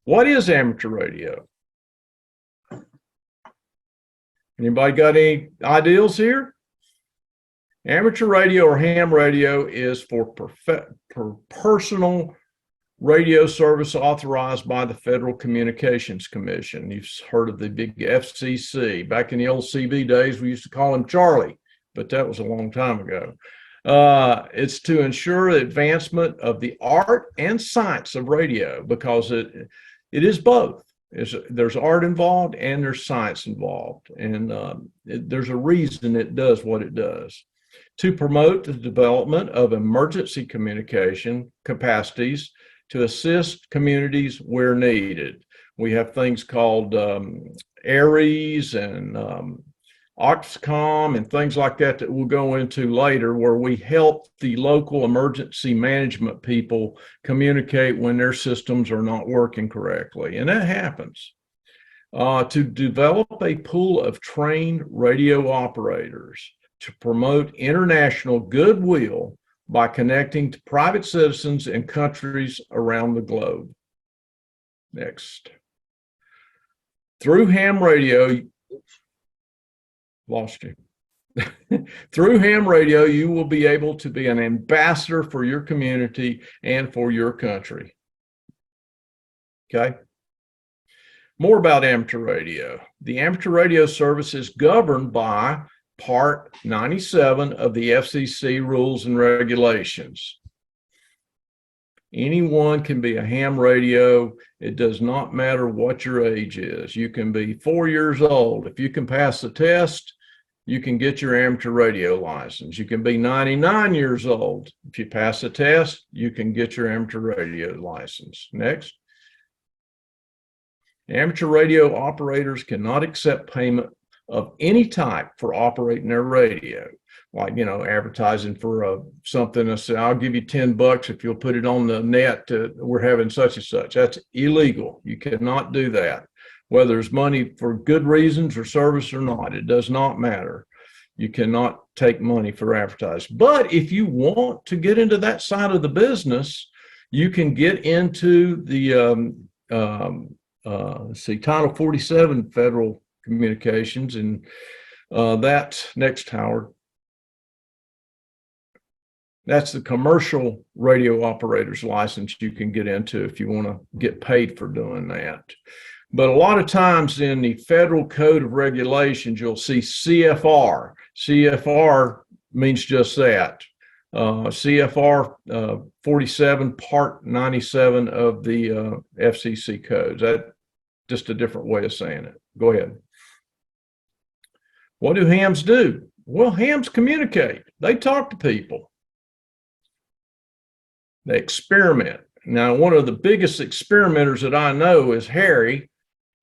What is amateur radio? Anybody got any ideas here? Amateur radio or ham radio is for personal radio service authorized by the Federal Communications Commission. You've heard of the big FCC. Back in the old CB days, we used to call him Charlie, but that was a long time ago. It's to ensure the advancement of the art and science of radio, because it is both. There's art involved and there's science involved, and there's a reason it does what it does. To promote the development of emergency communication capacities to assist communities where needed. We have things called ARES and Oxcom and things like that that we'll go into later, where we help the local emergency management people communicate when their systems are not working correctly. And that happens. To develop a pool of trained radio operators to promote international goodwill by connecting to private citizens in countries around the globe. Next. Through ham radio, lost you. Through ham radio, you will be able to be an ambassador for your community and for your country. Okay. More about amateur radio. The amateur radio service is governed by Part 97 of the FCC rules and regulations. Anyone can be a ham radio. It does not matter what your age is. You can be 4 years old. If you can pass the test, you can get your amateur radio license. You can be 99 years old. If you pass the test, you can get your amateur radio license. Next. Amateur radio operators cannot accept payment of any type for operating their radio. Like, advertising for something, I say, I'll give you $10 if you'll put it on the net, we're having such and such. That's illegal. You cannot do that. Whether it's money for good reasons or service or not, it does not matter. You cannot take money for advertising. But if you want to get into that side of the business, you can get into the, Title 47 Federal Communications, and that next, Howard. That's the commercial radio operator's license you can get into if you want to get paid for doing that. But a lot of times in the Federal Code of Regulations, you'll see CFR. CFR means just that. CFR 47, Part 97 of the FCC codes. That's just a different way of saying it. Go ahead. What do hams do? Well, hams communicate. They talk to people. They experiment. Now, one of the biggest experimenters that I know is Harry.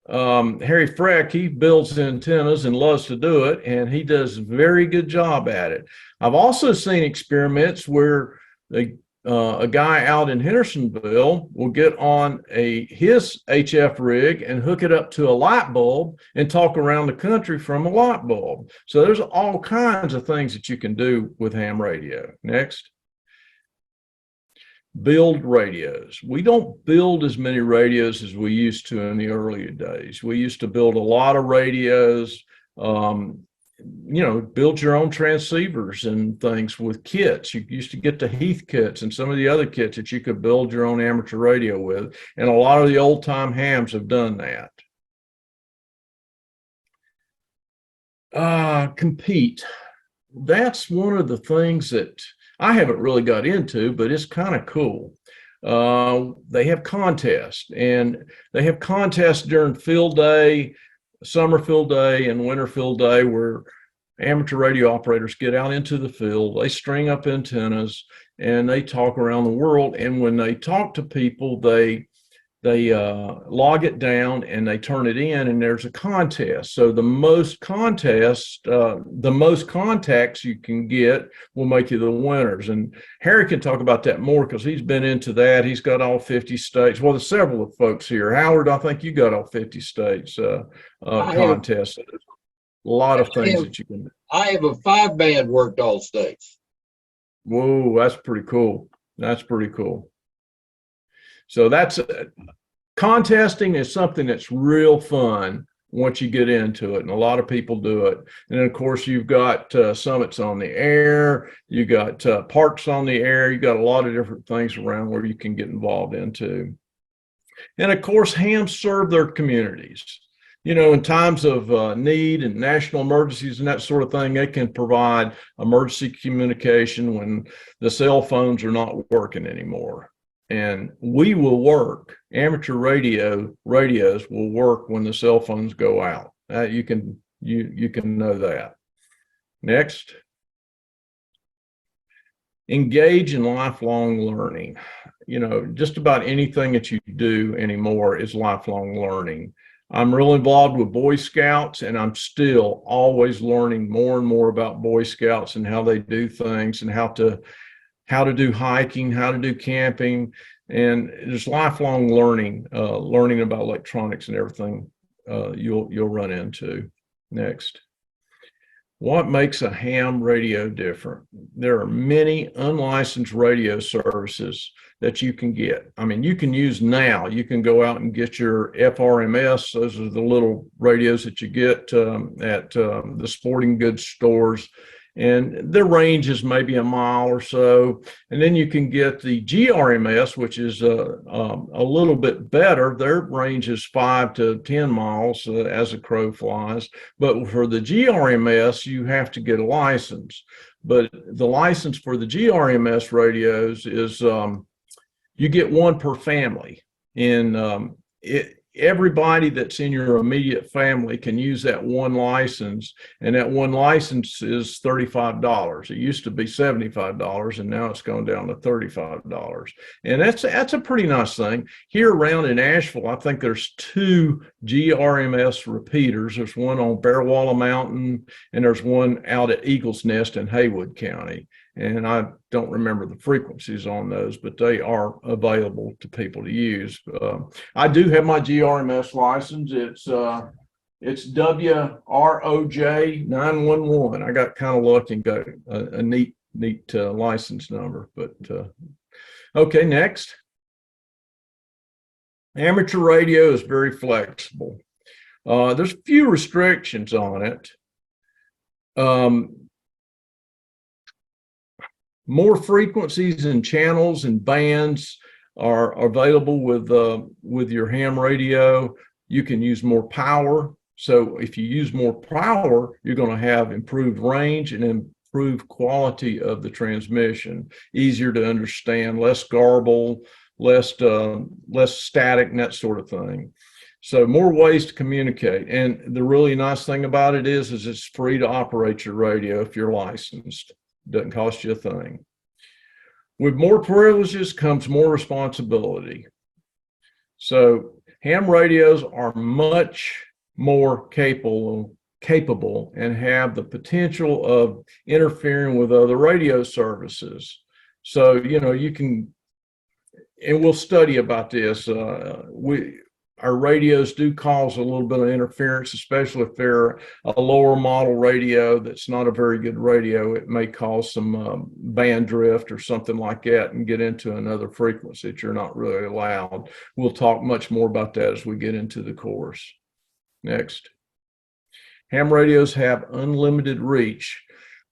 Harry Freck. He builds antennas and loves to do it, and he does a very good job at it. I've also seen experiments where a guy out in Hendersonville will get on his HF rig and hook it up to a light bulb and talk around the country from a light bulb. So there's all kinds of things that you can do with ham radio. Next. Build radios. We don't build as many radios as we used to in the earlier days. We used to build a lot of radios, build your own transceivers and things with kits. You used to get the Heath kits and some of the other kits that you could build your own amateur radio with. And a lot of the old time hams have done that. Compete. That's one of the things that I haven't really got into, but it's kind of cool. they have contests, and they have contests during field day, summer field day, and winter field day, where amateur radio operators get out into the field, they string up antennas, and they talk around the world. And when they talk to people, they log it down and they turn it in, and there's a contest. So the most contacts you can get will make you the winners. And Harry can talk about that more because he's been into that. He's got all 50 states. Well, there's several of folks here. Howard, I think you got all 50 states contests. A lot of things that you can do. I have a 5-band worked all states. Whoa, that's pretty cool. That's pretty cool. So that's contesting is something that's real fun once you get into it, and a lot of people do it. And then, of course, you've got summits on the air, you got parks on the air, you got a lot of different things around where you can get involved into. And of course, hams serve their communities. You know, in times of need and national emergencies and that sort of thing, they can provide emergency communication when the cell phones are not working anymore. And we will work. Amateur radios will work when the cell phones go out. You can know that. Next. Engage in lifelong learning. You know, just about anything that you do anymore is lifelong learning. I'm real involved with Boy Scouts, and I'm still always learning more and more about Boy Scouts and how they do things, and how to do hiking, how to do camping. And there's lifelong learning, learning about electronics and everything you'll run into. Next. What makes a ham radio different? There are many unlicensed radio services that you can get. I mean, you can use now. You can go out and get your FRMS. Those are the little radios that you get at the sporting goods stores. And their range is maybe a mile or so. And then you can get the GRMS, which is a little bit better. Their range is 5 to 10 miles as a crow flies. But for the GRMS, you have to get a license. But the license for the GRMS radios is you get one per family. And everybody that's in your immediate family can use that one license, and that one license is $35. It used to be $75, and now it's gone down to $35. And that's a pretty nice thing. Here around in Asheville, I think there's 2 GRMS repeaters. There's one on Bearwalla Mountain, and there's one out at Eagles Nest in Haywood County. And I don't remember the frequencies on those, but they are available to people to use. I do have my GRMS license. It's WROJ 911. I got kind of lucky and got a neat license number. But okay, next. Amateur radio is very flexible. There's a few restrictions on it. More frequencies and channels and bands are available with your ham radio. You can use more power. So if you use more power, you're going to have improved range and improved quality of the transmission. Easier to understand, less garble, less static, and that sort of thing. So more ways to communicate. And the really nice thing about it is it's free to operate your radio if you're licensed. Doesn't cost you a thing. With more privileges comes more responsibility. So ham radios are much more capable and have the potential of interfering with other radio services. So, you know, you can, and we'll study about this. Our radios do cause a little bit of interference, especially if they're a lower model radio that's not a very good radio. It may cause some band drift or something like that and get into another frequency that you're not really allowed. We'll talk much more about that as we get into the course. Next. Ham radios have unlimited reach.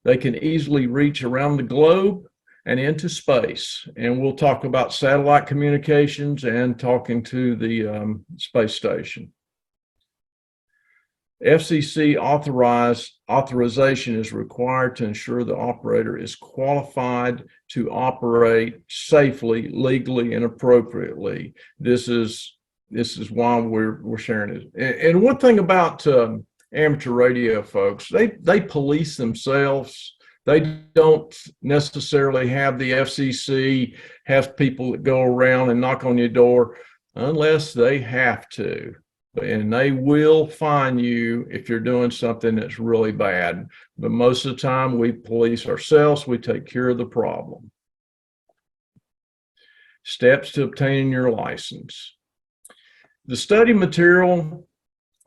They can easily reach around the globe and into space. And we'll talk about satellite communications and talking to the space station. FCC authorization is required to ensure the operator is qualified to operate safely, legally, and appropriately. This is why we're sharing it. And one thing about amateur radio folks, they police themselves. They don't necessarily have the FCC have people that go around and knock on your door unless they have to. And they will fine you if you're doing something that's really bad. But most of the time, we police ourselves. We take care of the problem. Steps to obtaining your license. The study material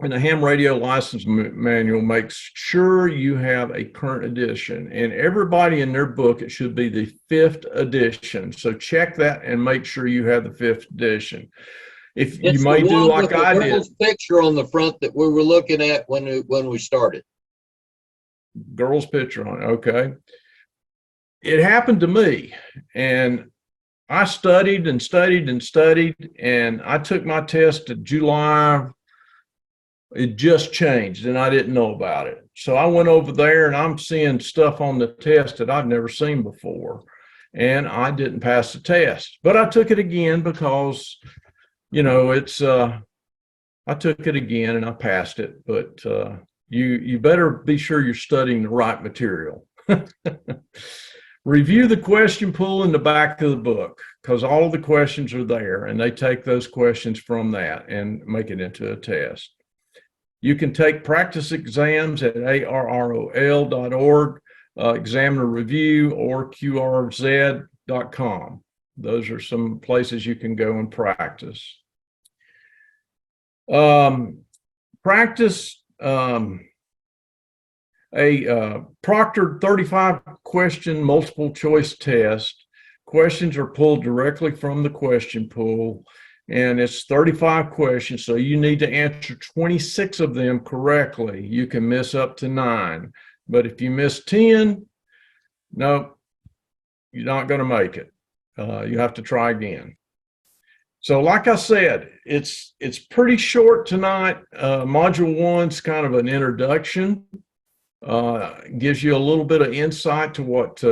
in the ham radio license manual makes sure you have a current edition. And everybody in their book, it should be the 5th edition. So check that and make sure you have the 5th edition. If you may do like I did. Girl's picture on the front that we were looking at when we started. Girl's picture on it. Okay. It happened to me, and I studied and studied and studied, and I took my test in July. It just changed, and I didn't know about it. So I went over there, and I'm seeing stuff on the test that I've never seen before, and I didn't pass the test. But I took it again because, you know, I took it again and I passed it, but you better be sure you're studying the right material. Review the question pool in the back of the book, because all of the questions are there, and they take those questions from that and make it into a test. You can take practice exams at arrol.org, examiner review, or qrz.com. Those are some places you can go and practice. Practice a proctored 35-question multiple choice test. Questions are pulled directly from the question pool, and it's 35 questions, so you need to answer 26 of them correctly. You can miss up to 9, but if you miss 10, no, you're not going to make it. You have to try again. So like I said, it's pretty short tonight. Module 1's kind of an introduction. Gives you a little bit of insight to what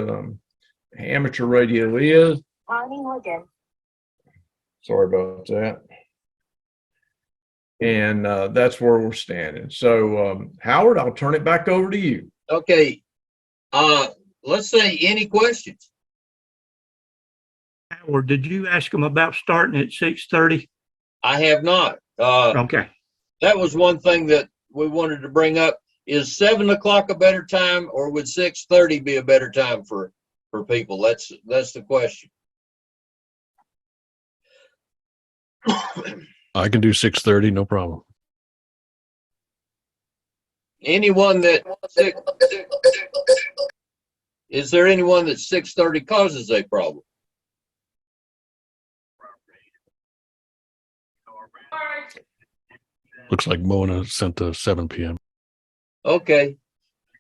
amateur radio is. Sorry about that. And that's where we're standing. So Howard, I'll turn it back over to you. Okay. Let's say any questions. Or did you ask them about starting at 6:30? I have not. Okay. That was one thing that we wanted to bring up. Is 7 o'clock a better time, or would 6:30 be a better time for people? That's the question. I can do 6:30, no problem. Anyone that is there anyone that 6:30 causes a problem? Looks like Mona sent the 7 p.m. Okay.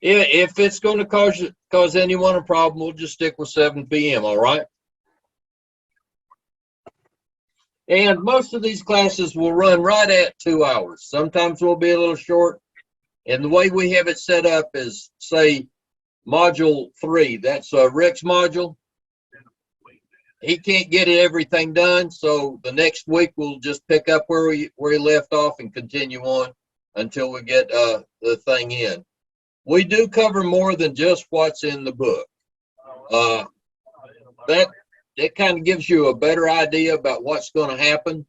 If it's going to cause anyone a problem, we'll just stick with 7 p.m. All right. And most of these classes will run right at 2 hours. Sometimes we'll be a little short. And the way we have it set up is, say, module 3. That's Rick's module. He can't get everything done, so the next week we'll just pick up where he left off and continue on until we get the thing in. We do cover more than just what's in the book. That kind of gives you a better idea about what's going to happen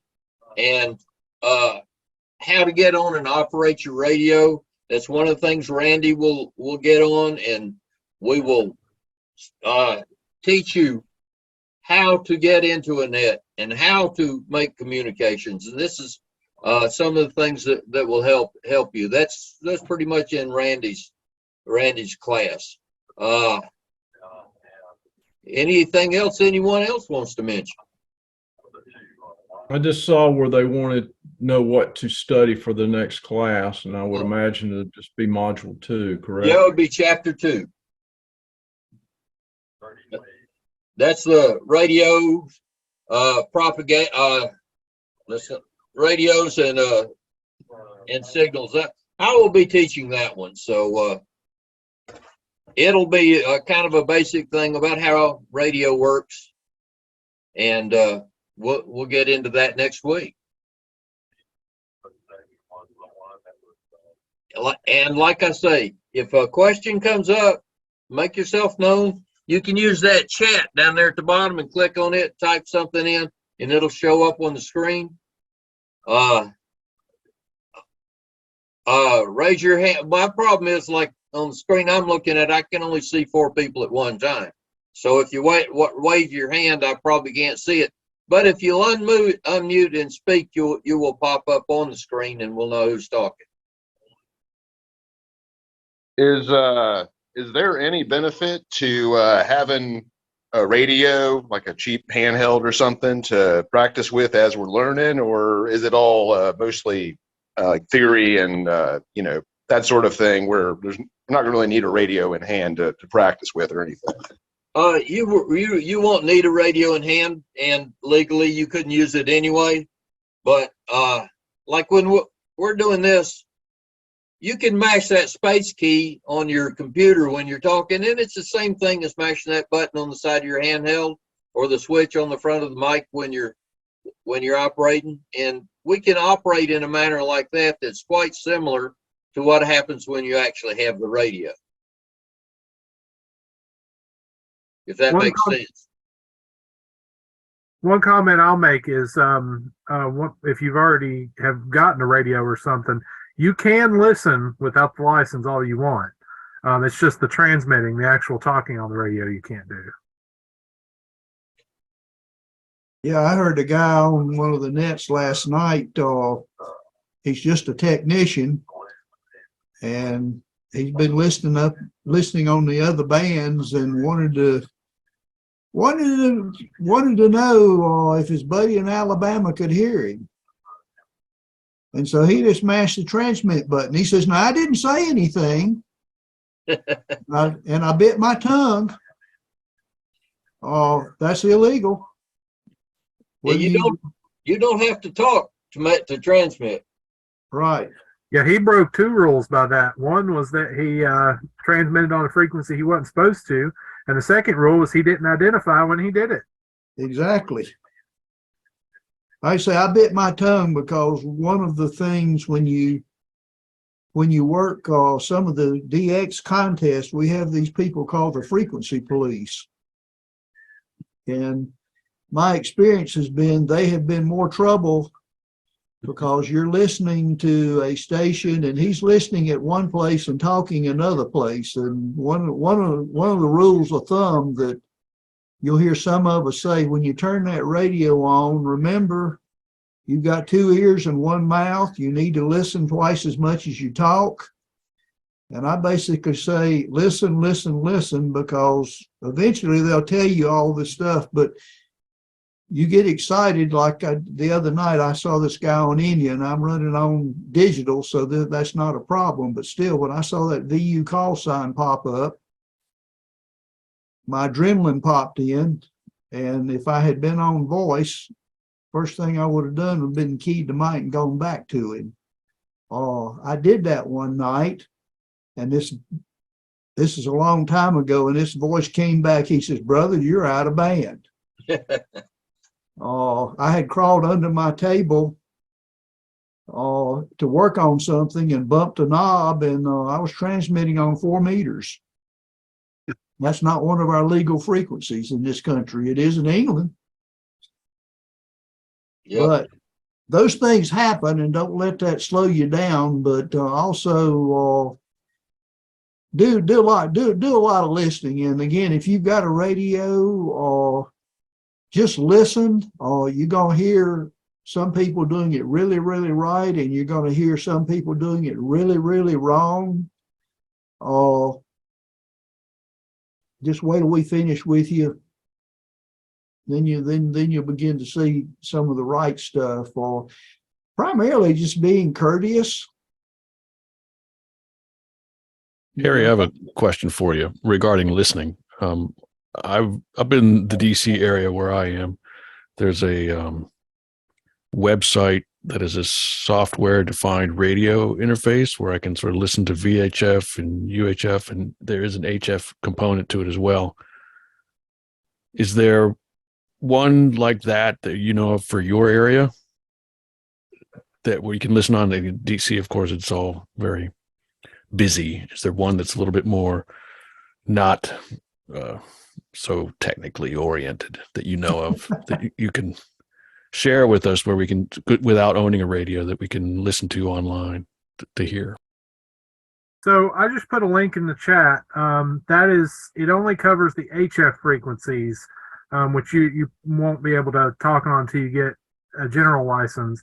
and how to get on and operate your radio. That's one of the things Randy will get on, and we will teach you how to get into a net and how to make communications. And this is some of the things that will help you. That's pretty much in Randy's class. Anything else anyone else wants to mention? I just saw where they wanted to know what to study for the next class, and I would imagine it'd just be module 2, correct? Yeah, it would be chapter 2. That's the radio, propaganda, radios and signals. I will be teaching that one. So it'll be kind of a basic thing about how radio works. And we'll get into that next week. And like I say, if a question comes up, make yourself known. You can use that chat down there at the bottom and click on it, type something in, and it'll show up on the screen. Raise your hand. My problem is, like on the screen I'm looking at, I can only see 4 people at one time. So if you wave your hand, I probably can't see it. But if you unmute and speak, you will pop up on the screen and we'll know who's talking. Is there any benefit to having a radio, like a cheap handheld or something, to practice with as we're learning, or is it all mostly like theory and that sort of thing, where we're not gonna really need a radio in hand to practice with or anything? You won't need a radio in hand, and legally you couldn't use it anyway. But like when we're doing this, you can mash that space key on your computer when you're talking, and it's the same thing as mashing that button on the side of your handheld or the switch on the front of the mic when you're operating. And we can operate in a manner like that that's quite similar to what happens when you actually have the radio. If that makes sense. One comment I'll make is, if you've already have gotten a radio or something, you can listen without the license all you want. It's just the transmitting, the actual talking on the radio you can't do. Yeah, I heard a guy on one of the nets last night. He's just a technician, and he's been listening on the other bands, and wanted to know if his buddy in Alabama could hear him. And so he just mashed the transmit button. He says, "No, I didn't say anything." And I bit my tongue. That's illegal. Well, you don't have to talk to transmit. Right. Yeah, he broke 2 rules by that. One was that he transmitted on a frequency he wasn't supposed to, and the second rule was he didn't identify when he did it. Exactly. I say I bit my tongue because one of the things when you work some of the DX contests, we have these people called the frequency police. And my experience has been they have been more trouble because you're listening to a station and he's listening at one place and talking another place. And one of the rules of thumb that you'll hear some of us say, when you turn that radio on, remember you've got 2 ears and 1 mouth. You need to listen twice as much as you talk. And I basically say, listen, listen, listen, because eventually they'll tell you all this stuff, but you get excited. Like the other night, I saw this guy on India, and I'm running on digital, so that's not a problem. But still, when I saw that VU call sign pop up, my adrenaline popped in. And if I had been on voice, first thing I would have done would have been keyed to Mike and gone back to him. I did that one night, and this is a long time ago, and this voice came back. He says, "Brother, you're out of band." I had crawled under my table to work on something and bumped a knob, and I was transmitting on 4 meters. That's not one of our legal frequencies in this country. It is in England. Yep. But those things happen, and don't let that slow you down. But also do a lot of listening. And again, if you've got a radio, just listen. You're gonna hear some people doing it really, really right, and you're gonna hear some people doing it really, really wrong. Just wait till we finish with you. Then you'll begin to see some of the right stuff. Primarily just being courteous. Harry, I have a question for you regarding listening. Up in the DC area where I am, there's a website that is a software defined radio interface where I can sort of listen to VHF and UHF, and there is an HF component to it as well. Is there one like that you know of for your area that where you can listen on? The DC, of course, it's all very busy. Is there one that's a little bit more not so technically oriented that you know of that you can share with us, where we can, without owning a radio, that we can listen to online to hear? So I just put a link in the chat. That is, it only covers the HF frequencies, which you won't be able to talk on until you get a general license.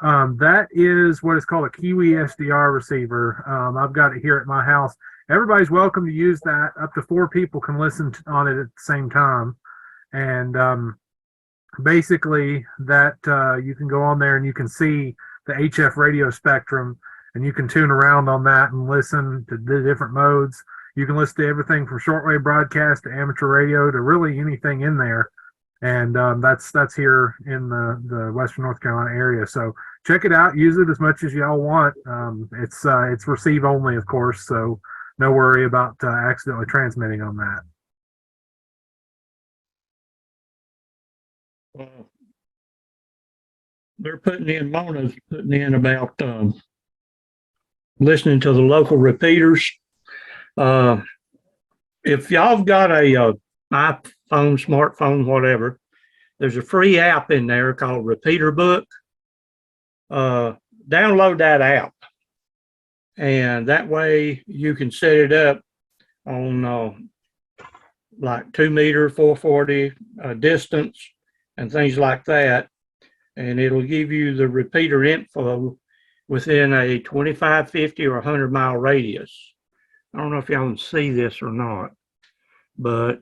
That is what is called a Kiwi SDR receiver. I've got it here at my house. Everybody's welcome to use that. Up to 4 people can listen on it at the same time. And basically that you can go on there and you can see the HF radio spectrum, and you can tune around on that and listen to the different modes. You can listen to everything from shortwave broadcast to amateur radio to really anything in there. And that's here in the Western North Carolina area. So check it out. Use it as much as y'all want. It's receive only, of course, so no worry about accidentally transmitting on that. They're putting in, Mona's putting in about listening to the local repeaters. If y'all have got a iPhone, smartphone, whatever, there's a free app in there called Repeater Book. Download that app, and that way you can set it up on like 2 meter, 440 distance and things like that. And it'll give you the repeater info within a 25, 50, or 100-mile radius. I don't know if y'all can see this or not, but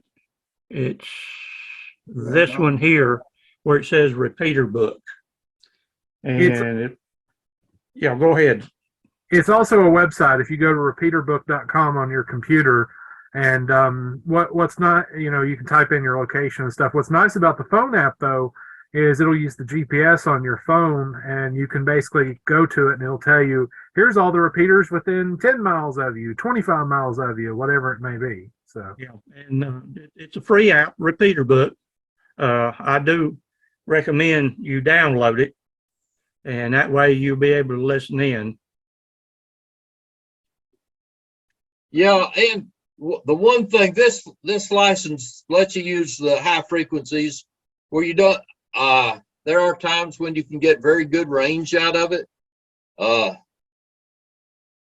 it's this one here where it says Repeater Book. And yeah, go ahead. It's also a website. If you go to repeaterbook.com on your computer, and what's not, you can type in your location and stuff. What's nice about the phone app, though, is it'll use the GPS on your phone, and you can basically go to it and it'll tell you, here's all the repeaters within 10 miles of you, 25 miles of you, whatever it may be. So yeah, and it's a free app, Repeater Book. I do recommend you download it, and that way you'll be able to listen in. Yeah, and the one thing, this license lets you use the high frequencies where you don't. There are times when you can get very good range out of it.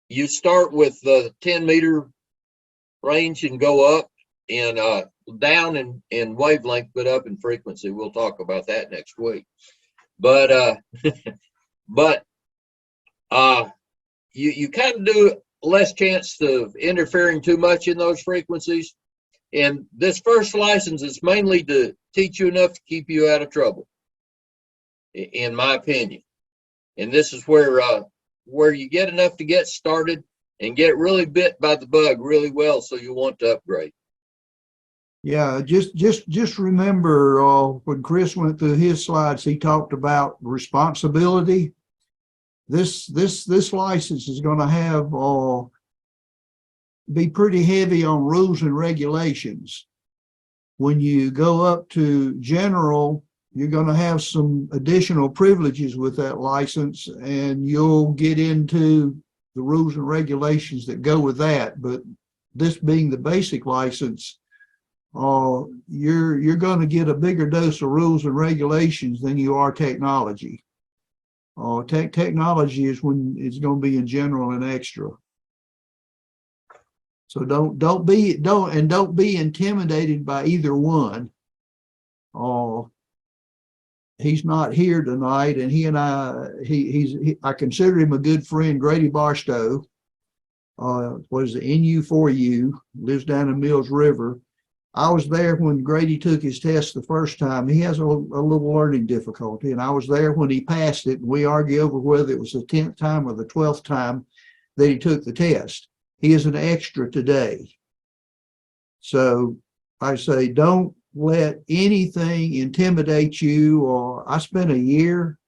You start with the 10-meter range and go up and down in wavelength, but up in frequency. We'll talk about that next week. But you kind of do less chance of interfering too much in those frequencies. And this first license is mainly to teach you enough to keep you out of trouble, in my opinion. And this is where you get enough to get started and get really bit by the bug really well, so you want to upgrade. Yeah, just remember when Chris went through his slides, he talked about responsibility. This license is going to have be pretty heavy on rules and regulations. When you go up to general, you're going to have some additional privileges with that license, and you'll get into the rules and regulations that go with that. But this being the basic license, you're going to get a bigger dose of rules and regulations than you are technology. Technology is when it's going to be in general and extra. So don't be intimidated by either one. He's not here tonight, and he and I consider him a good friend, Grady Barstow. Was the NU4U, lives down in Mills River. I was there when Grady took his test the first time. He has a little learning difficulty, and I was there when he passed it. And we argue over whether it was the 10th time or the 12th time that he took the test. He is an extra today. So I say, don't let anything intimidate you. Or I spent a year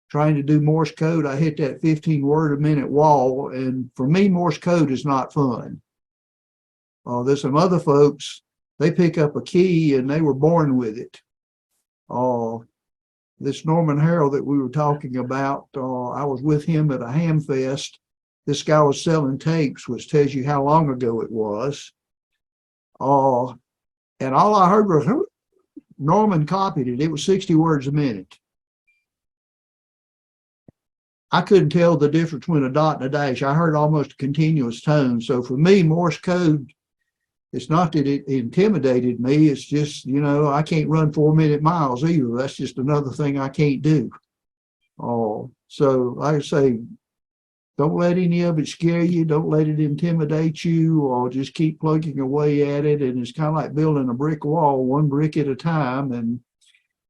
trying to do Morse code, I hit that 15 word a minute wall. And for me, Morse code is not fun. There's some other folks, they pick up a key and they were born with it. This Norman Harrell that we were talking about, I was with him at a ham fest. This guy was selling tapes, which tells you how long ago it was. And all I heard was, Norman copied it. It was 60 words a minute. I couldn't tell the difference between a dot and a dash. I heard almost a continuous tone. So for me, Morse code, it's not that it intimidated me. It's just, I can't run 4-minute miles either. That's just another thing I can't do. So like I say, don't let any of it scare you. Don't let it intimidate you, or just keep plugging away at it. And it's kind of like building a brick wall, one brick at a time. And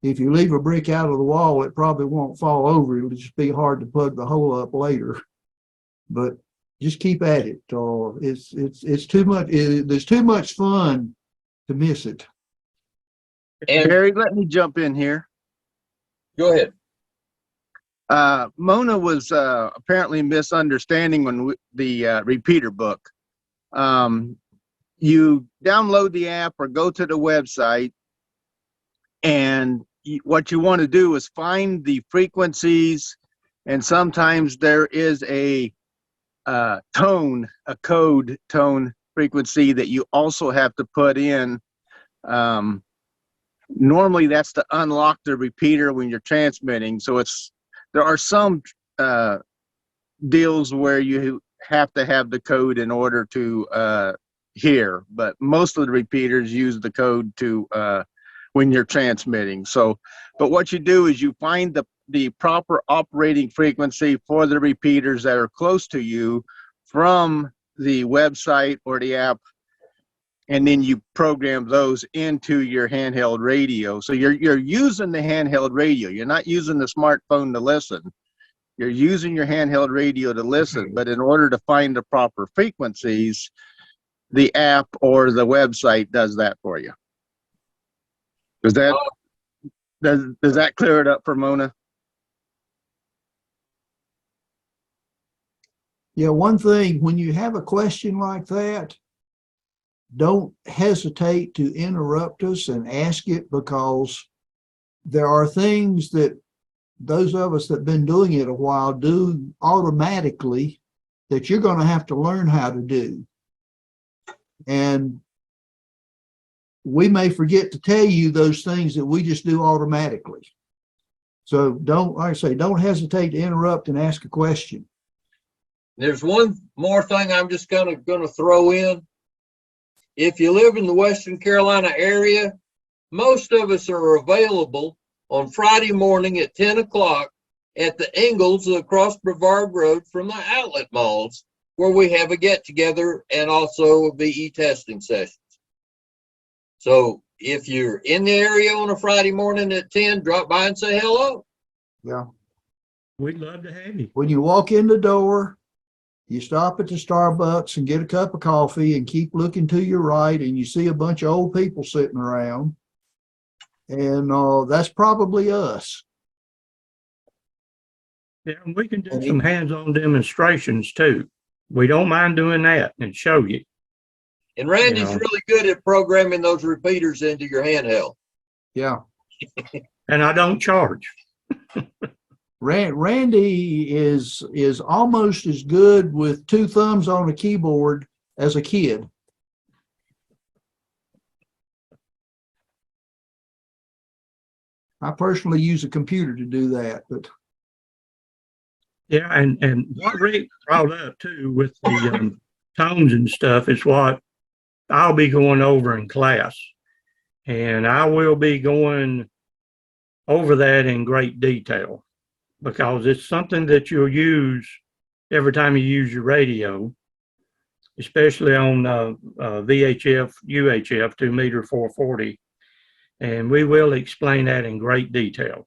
if you leave a brick out of the wall, it probably won't fall over. It'll just be hard to plug the hole up later. But just keep at it. It's too much. There's too much fun to miss it. And Barry, let me jump in here. go ahead. Mona was apparently misunderstanding when the repeater book. You download the app or go to the website, and what you want to do is find the frequencies, and sometimes there is a code tone frequency that you also have to put in. Normally that's to unlock the repeater when you're transmitting. So there are some deals where you have to have the code in order to hear, but most of the repeaters use the code to when you're transmitting. So, but what you do is you find the proper operating frequency for the repeaters that are close to you from the website or the app, and then you program those into your handheld radio. So you're using the handheld radio. You're not using the smartphone to listen. You're using your handheld radio to listen, but in order to find the proper frequencies, the app or the website does that for you. Does that clear it up for Mona? Yeah, one thing, when you have a question like that, don't hesitate to interrupt us and ask it, because there are things that those of us that have been doing it a while do automatically that you're going to have to learn how to do. And we may forget to tell you those things that we just do automatically. So like I say, don't hesitate to interrupt and ask a question. There's one more thing I'm just gonna throw in. If you live in the Western Carolina area, most of us are available on Friday morning at 10 o'clock at the Ingalls across Brevard Road from the outlet malls, where we have a get together and also a VE testing sessions. So if you're in the area on a Friday morning at 10, drop by and say hello. Yeah. We'd love to have you. When you walk in the door, you stop at the Starbucks and get a cup of coffee and keep looking to your right, and you see a bunch of old people sitting around. And that's probably us. Yeah, and we can do some hands-on demonstrations too. We don't mind doing that and show you. And Randy's really good at programming those repeaters into your handheld. Yeah. And I don't charge. Randy is almost as good with 2 thumbs on a keyboard as a kid. I personally use a computer to do that, but yeah, and what Rick brought up too with the tones and stuff is what I'll be going over in class, and I will be going over that in great detail, because it's something that you'll use every time you use your radio, especially on VHF, UHF, 2 meter 440. And we will explain that in great detail.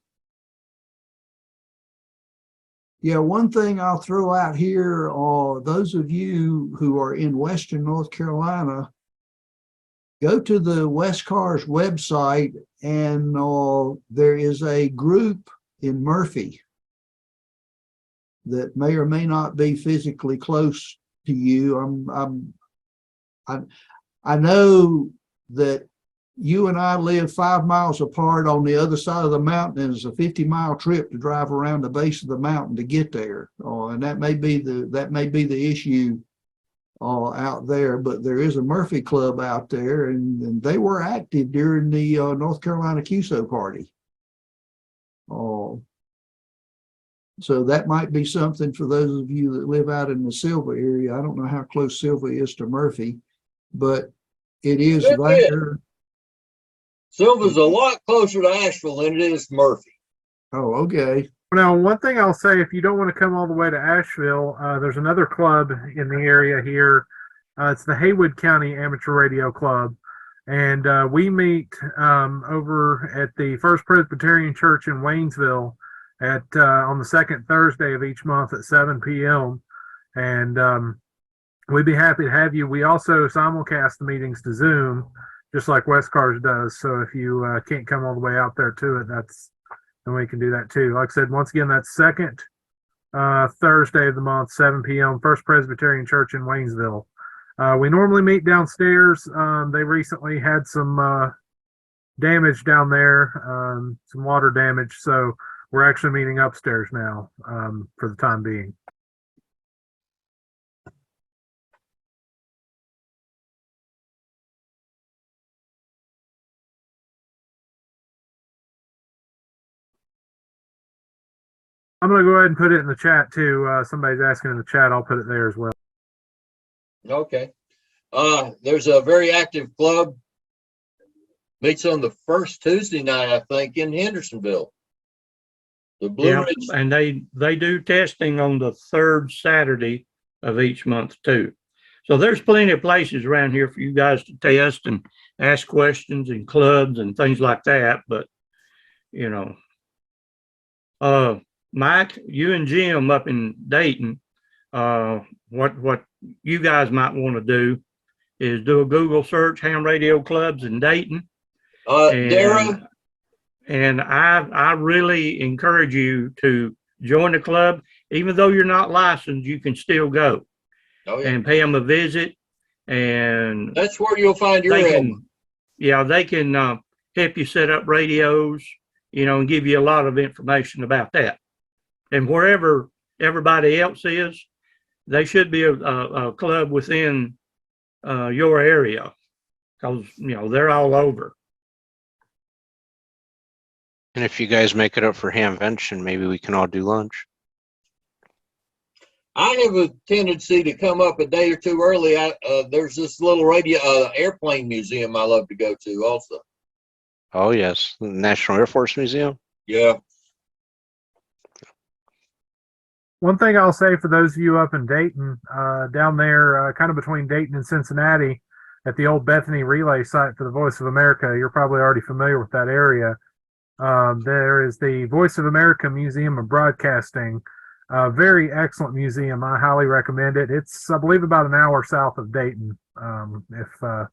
yeah, one thing I'll throw out here, those of you who are in Western North Carolina, go to the Wcars website, and there is a group in Murphy that may or may not be physically close to you. I know that you and I live 5 miles apart on the other side of the mountain, and it's a 50-mile trip to drive around the base of the mountain to get there. And that may be the issue out there, but there is a Murphy Club out there, and they were active during the North Carolina QSO party. So that might be something for those of you that live out in the Silva area. I don't know how close Silva is to Murphy, but it is there. Silva's a lot closer to Asheville than it is to Murphy. Oh, okay. Now, one thing I'll say, if you don't want to come all the way to Asheville, there's another club in the area here. It's the Haywood County Amateur Radio Club. And we meet over at the First Presbyterian Church in Waynesville on the second Thursday of each month at 7 p.m. And we'd be happy to have you. We also simulcast the meetings to Zoom, just like Wcars does. So if you can't come all the way out there to it, then we can do that too. Like I said, once again, that's second Thursday of the month, 7 p.m., First Presbyterian Church in Waynesville. We normally meet downstairs. They recently had some damage down there, some water damage. So we're actually meeting upstairs now for the time being. I'm going to go ahead and put it in the chat too. Somebody's asking in the chat. I'll put it there as well. Okay. There's a very active club. Meets on the first Tuesday night, I think, in Hendersonville. The Blue Yeah, Ridge. and they do testing on the third Saturday of each month too. So there's plenty of places around here for you guys to test and ask questions and clubs and things like that. But you know, Mike, you and Jim up in Dayton, what you guys might want to do is do a Google search, ham radio clubs in Dayton. Darren. And I really encourage you to join the club. Even though you're not licensed, you can still go and pay them a visit. And that's where you'll find your help. Yeah, they can help you set up radios, and give you a lot of information about that. And wherever everybody else is, they should be a club within your area, because they're all over. And if you guys make it up for Hamvention, maybe we can all do lunch. I have a tendency to come up a day or two early. There's this little airplane museum I love to go to also. Oh, yes. The National Air Force Museum. Yeah. One thing I'll say for those of you up in Dayton, down there, kind of between Dayton and Cincinnati, at the old Bethany Relay site for the Voice of America, you're probably already familiar with that area. There is the Voice of America Museum of Broadcasting, a very excellent museum. I highly recommend it. It's, I believe, about an hour south of Dayton, if I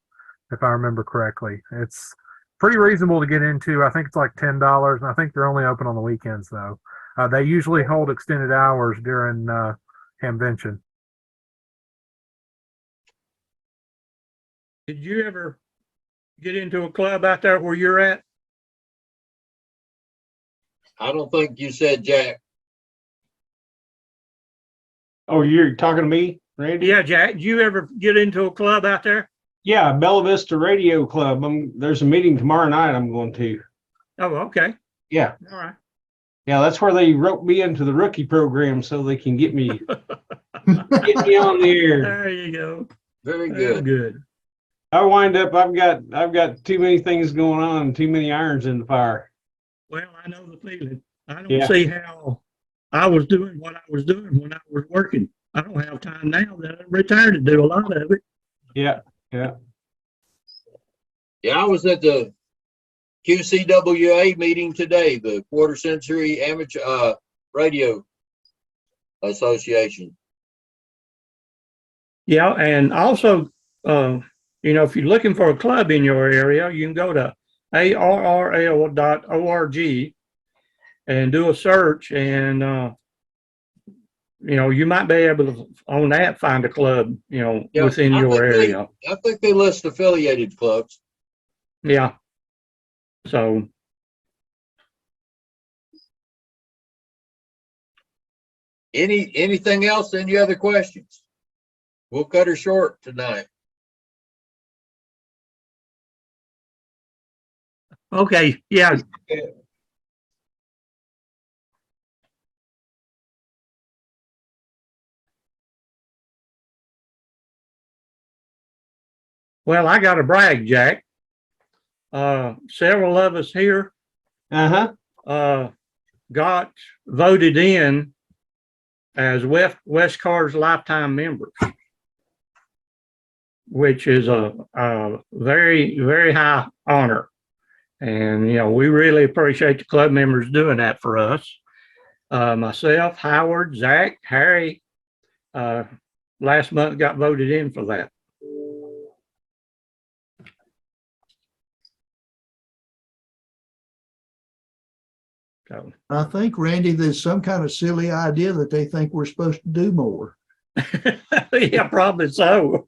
remember correctly. It's pretty reasonable to get into. I think it's like $10, and I think they're only open on the weekends, though. They usually hold extended hours during Hamvention. Did you ever get into a club out there where you're at? I don't think you said Jack. Oh, you're talking to me, Randy? Yeah, Jack. Did you ever get into a club out there? Yeah, Bella Vista Radio Club. There's a meeting tomorrow night I'm going to. Oh, okay. Yeah. All right. Yeah, that's where they wrote me into the rookie program so they can get me on the air. There you go. Very good. Good. I wind up I've got too many things going on, too many irons in the fire. Well, I know the feeling. I don't see how I was doing what I was doing when I was working. I don't have time now that I'm retired to do a lot of it. Yeah. Yeah, I was at the QCWA meeting today, the Quarter Century Amateur Radio Association. Yeah, and also, if you're looking for a club in your area, you can go to arrl.org and do a search, and you might be able to on that find a club, Yeah, within your area. I think they list affiliated clubs. Yeah. So Anything else? Any other questions? We'll cut her short tonight. okay, yeah. Well, I got to brag, Jack. Several of us here got voted in as Wcars lifetime members, which is a very, very high honor. And, we really appreciate the club members doing that for us. Myself, Howard, Zach, Harry, last month got voted in for that. So I think, Randy, there's some kind of silly idea that they think we're supposed to do more. yeah, probably so.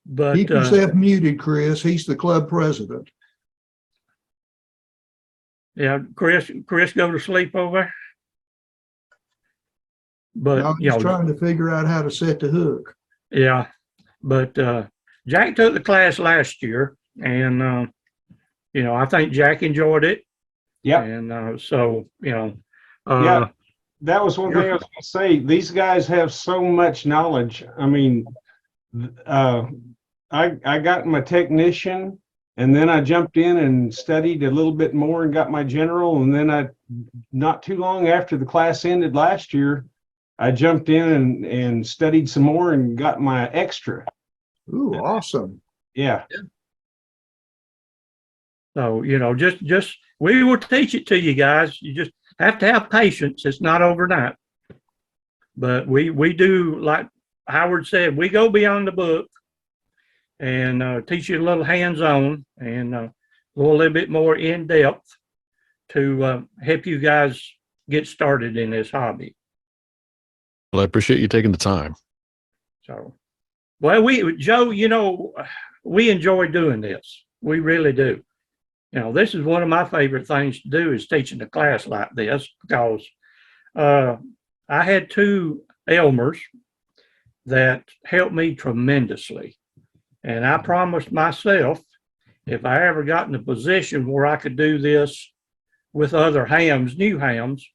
But keep yourself muted, Chris. He's the club president. Yeah, Chris, go to sleep over. But no, he's trying to figure out how to set the hook. Yeah, but Jack took the class last year, and I think Jack enjoyed it. Yeah, and so yeah, that was one thing I was going to say. These guys have so much knowledge. I mean, I got my technician, and then I jumped in and studied a little bit more and got my general, and then not too long after the class ended last year, I jumped in and studied some more and got my extra. Ooh, awesome. Yeah. So, just we will teach it to you guys. You just have to have patience. It's not overnight. But we do, like Howard said, we go beyond the book and teach you a little hands-on and go a little bit more in depth to help you guys get started in this hobby. Well, I appreciate you taking the time. So, well, Joe, we enjoy doing this. We really do. This is one of my favorite things to do is teaching a class like this because I had two Elmers that helped me tremendously. And I promised myself if I ever got in a position where I could do this with other hams, new hams,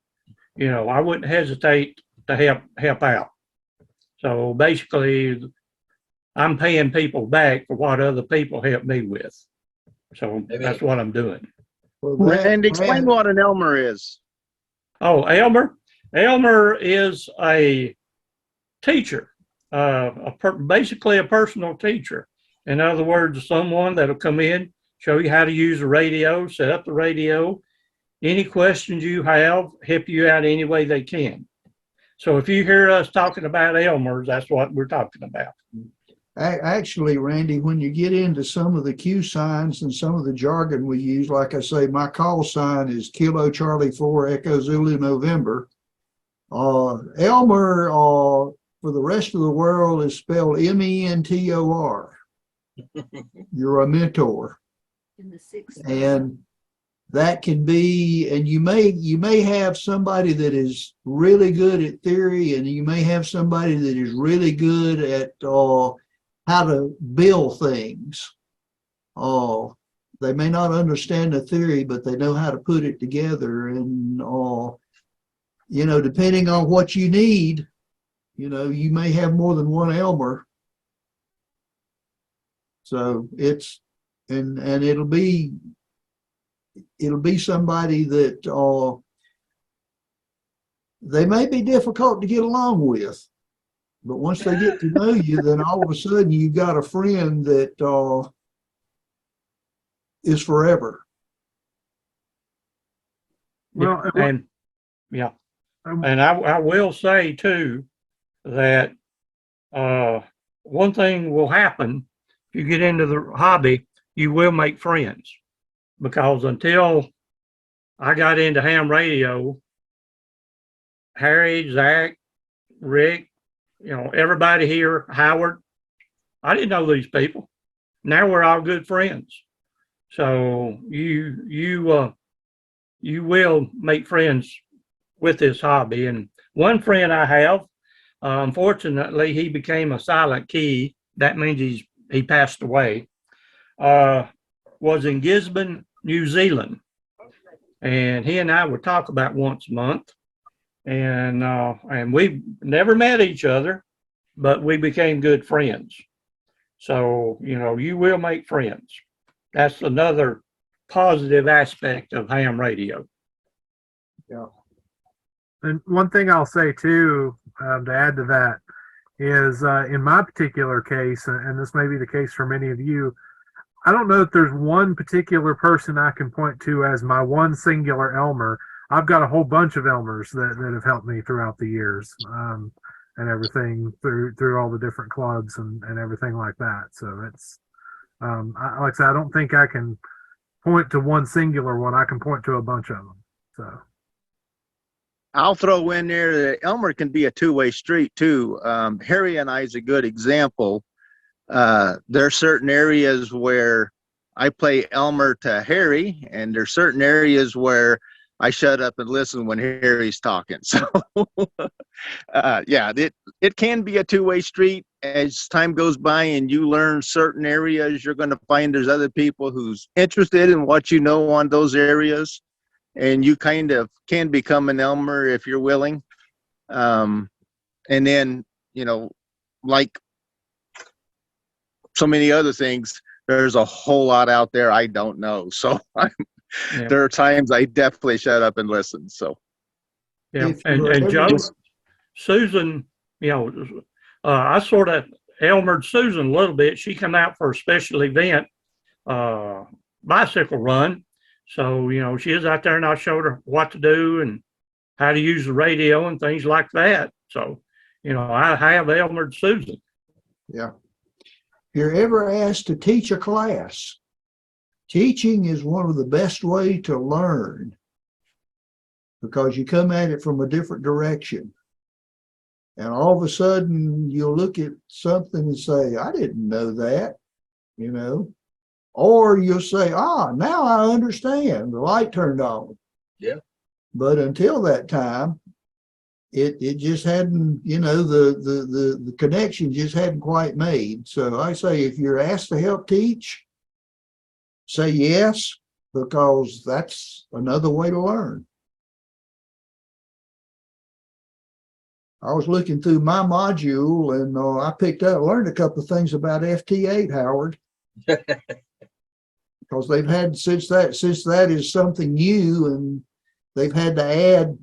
I wouldn't hesitate to help out. So basically, I'm paying people back for what other people helped me with. So that's what I'm doing. Randy, explain what an Elmer is. Oh, Elmer? Elmer is a teacher, basically a personal teacher. In other words, someone that'll come in, show you how to use a radio, set up the radio, any questions you have, help you out any way they can. So if you hear us talking about Elmers, that's what we're talking about. Actually, Randy, when you get into some of the Q signs and some of the jargon we use, like I say, my call sign is Kilo Charlie 4 Echo Zulu November. Elmer, for the rest of the world, is spelled MENTOR. You're a mentor. In the sixth. And that can be, and you may have somebody that is really good at theory, and you may have somebody that is really good at how to build things. They may not understand the theory, but they know how to put it together. And depending on what you need, you may have more than one Elmer. So it's and it'll be somebody that they may be difficult to get along with, but once they get to know you, then all of a sudden you've got a friend that is forever. Well, and I will say too that one thing will happen if you get into the hobby, you will make friends, because until I got into ham radio, Harry, Zach, Rick, everybody here, Howard. I didn't know these people. Now we're all good friends. So you will make friends with this hobby. And one friend I have, unfortunately, he became a silent key. That means he passed away. Was in Gisborne, New Zealand, and he and I would talk about once a month. And we never met each other, but we became good friends. So you will make friends. That's another positive aspect of ham radio. Yeah. And one thing I'll say too, to add to that, is in my particular case, and this may be the case for many of you, I don't know if there's one particular person I can point to as my one singular Elmer. I've got a whole bunch of Elmers that have helped me throughout the years, and everything through all the different clubs and everything like that. So it's, like I said, I don't think I can point to one singular one. I can point to a bunch of them. So I'll throw in there that Elmer can be a two-way street too. Harry and I is a good example. There are certain areas where I play Elmer to Harry, and there's certain areas where I shut up and listen when Harry's talking. So, yeah, it can be a two-way street. As time goes by and you learn certain areas, you're going to find there's other people who's interested in what you know on those areas, and you kind of can become an Elmer if you're willing. And then, like so many other things, there's a whole lot out there I don't know. So there are times I definitely shut up and listen. So yeah, and Joe, Susan, I sort of Elmered Susan a little bit. She come out for a special event, bicycle run. So, she is out there, and I showed her what to do and how to use the radio and things like that. So, I have Elmered Susan. Yeah. If you're ever asked to teach a class, teaching is one of the best way to learn, because you come at it from a different direction. And all of a sudden you'll look at something and say, I didn't know that, or you'll say, now I understand. The light turned on. Yeah. But until that time, it just hadn't, the connection just hadn't quite made. So I say, if you're asked to help teach, say yes, because that's another way to learn. I was looking through my module, and I learned a couple of things about FT8, Howard. Because they've had, since that is something new, and they've had to add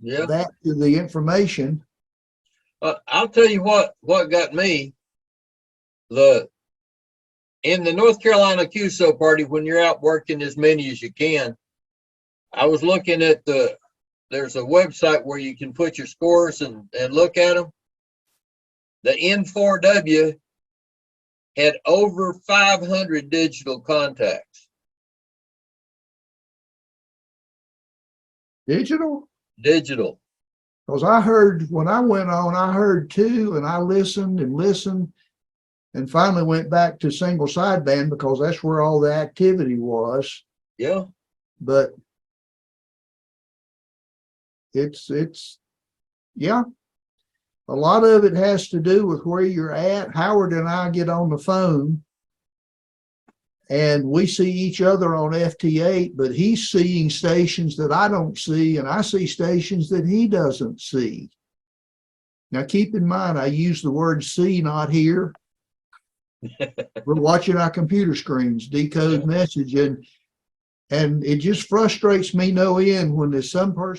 that to the information. I'll tell you what got me. In the North Carolina QSO party, when you're out working as many as you can, I was looking at there's a website where you can put your scores and look at them. The N4W had over 500 digital contacts. Digital? Digital. Because I heard, when I went on, I heard two, and I listened and finally went back to single sideband because that's where all the activity was. Yeah. But it's a lot of it has to do with where you're at. Howard and I get on the phone and we see each other on FT8, but he's seeing stations that I don't see, and I see stations that he doesn't see. Now, keep in mind, I use the word see, not hear. We're watching our computer screens decode message, and it just frustrates me no end when there's some person